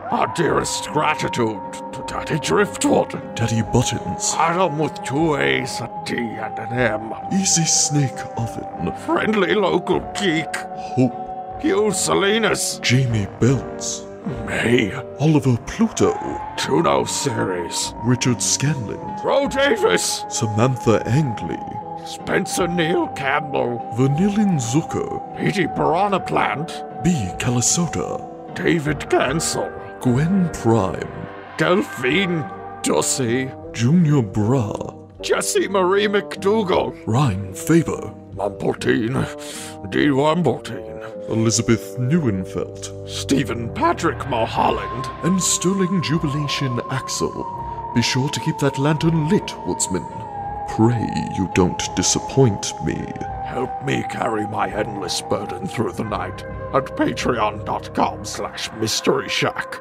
Our dearest gratitude to Daddy Driftwood, Daddy Buttons, Adam with 2 A's, a D and an M, Easy Snake Oven, Friendly Local Geek, Hope, Hugh Salinas, Jamie Belts, May, Oliver Pluto, Tuno Series, Richard Scanlon, Ro Davis, Samantha Angley, Spencer Neil Campbell, Vanillin Zucker, Petey Piranha Plant, B. Calisota, David Gansel, Gwen Prime, Delphine Dussy, Junior Bra, Jessie Marie McDougall, Ryan Faber, Mumbletine, D. Wumbletine, Elizabeth Neuenfeld, Stephen Patrick Mulholland, and Sterling Jubilation Axel. Be sure to keep that lantern lit, Woodsman. Pray you don't disappoint me. Help me carry my endless burden through the night at patreon.com/mysteryshack.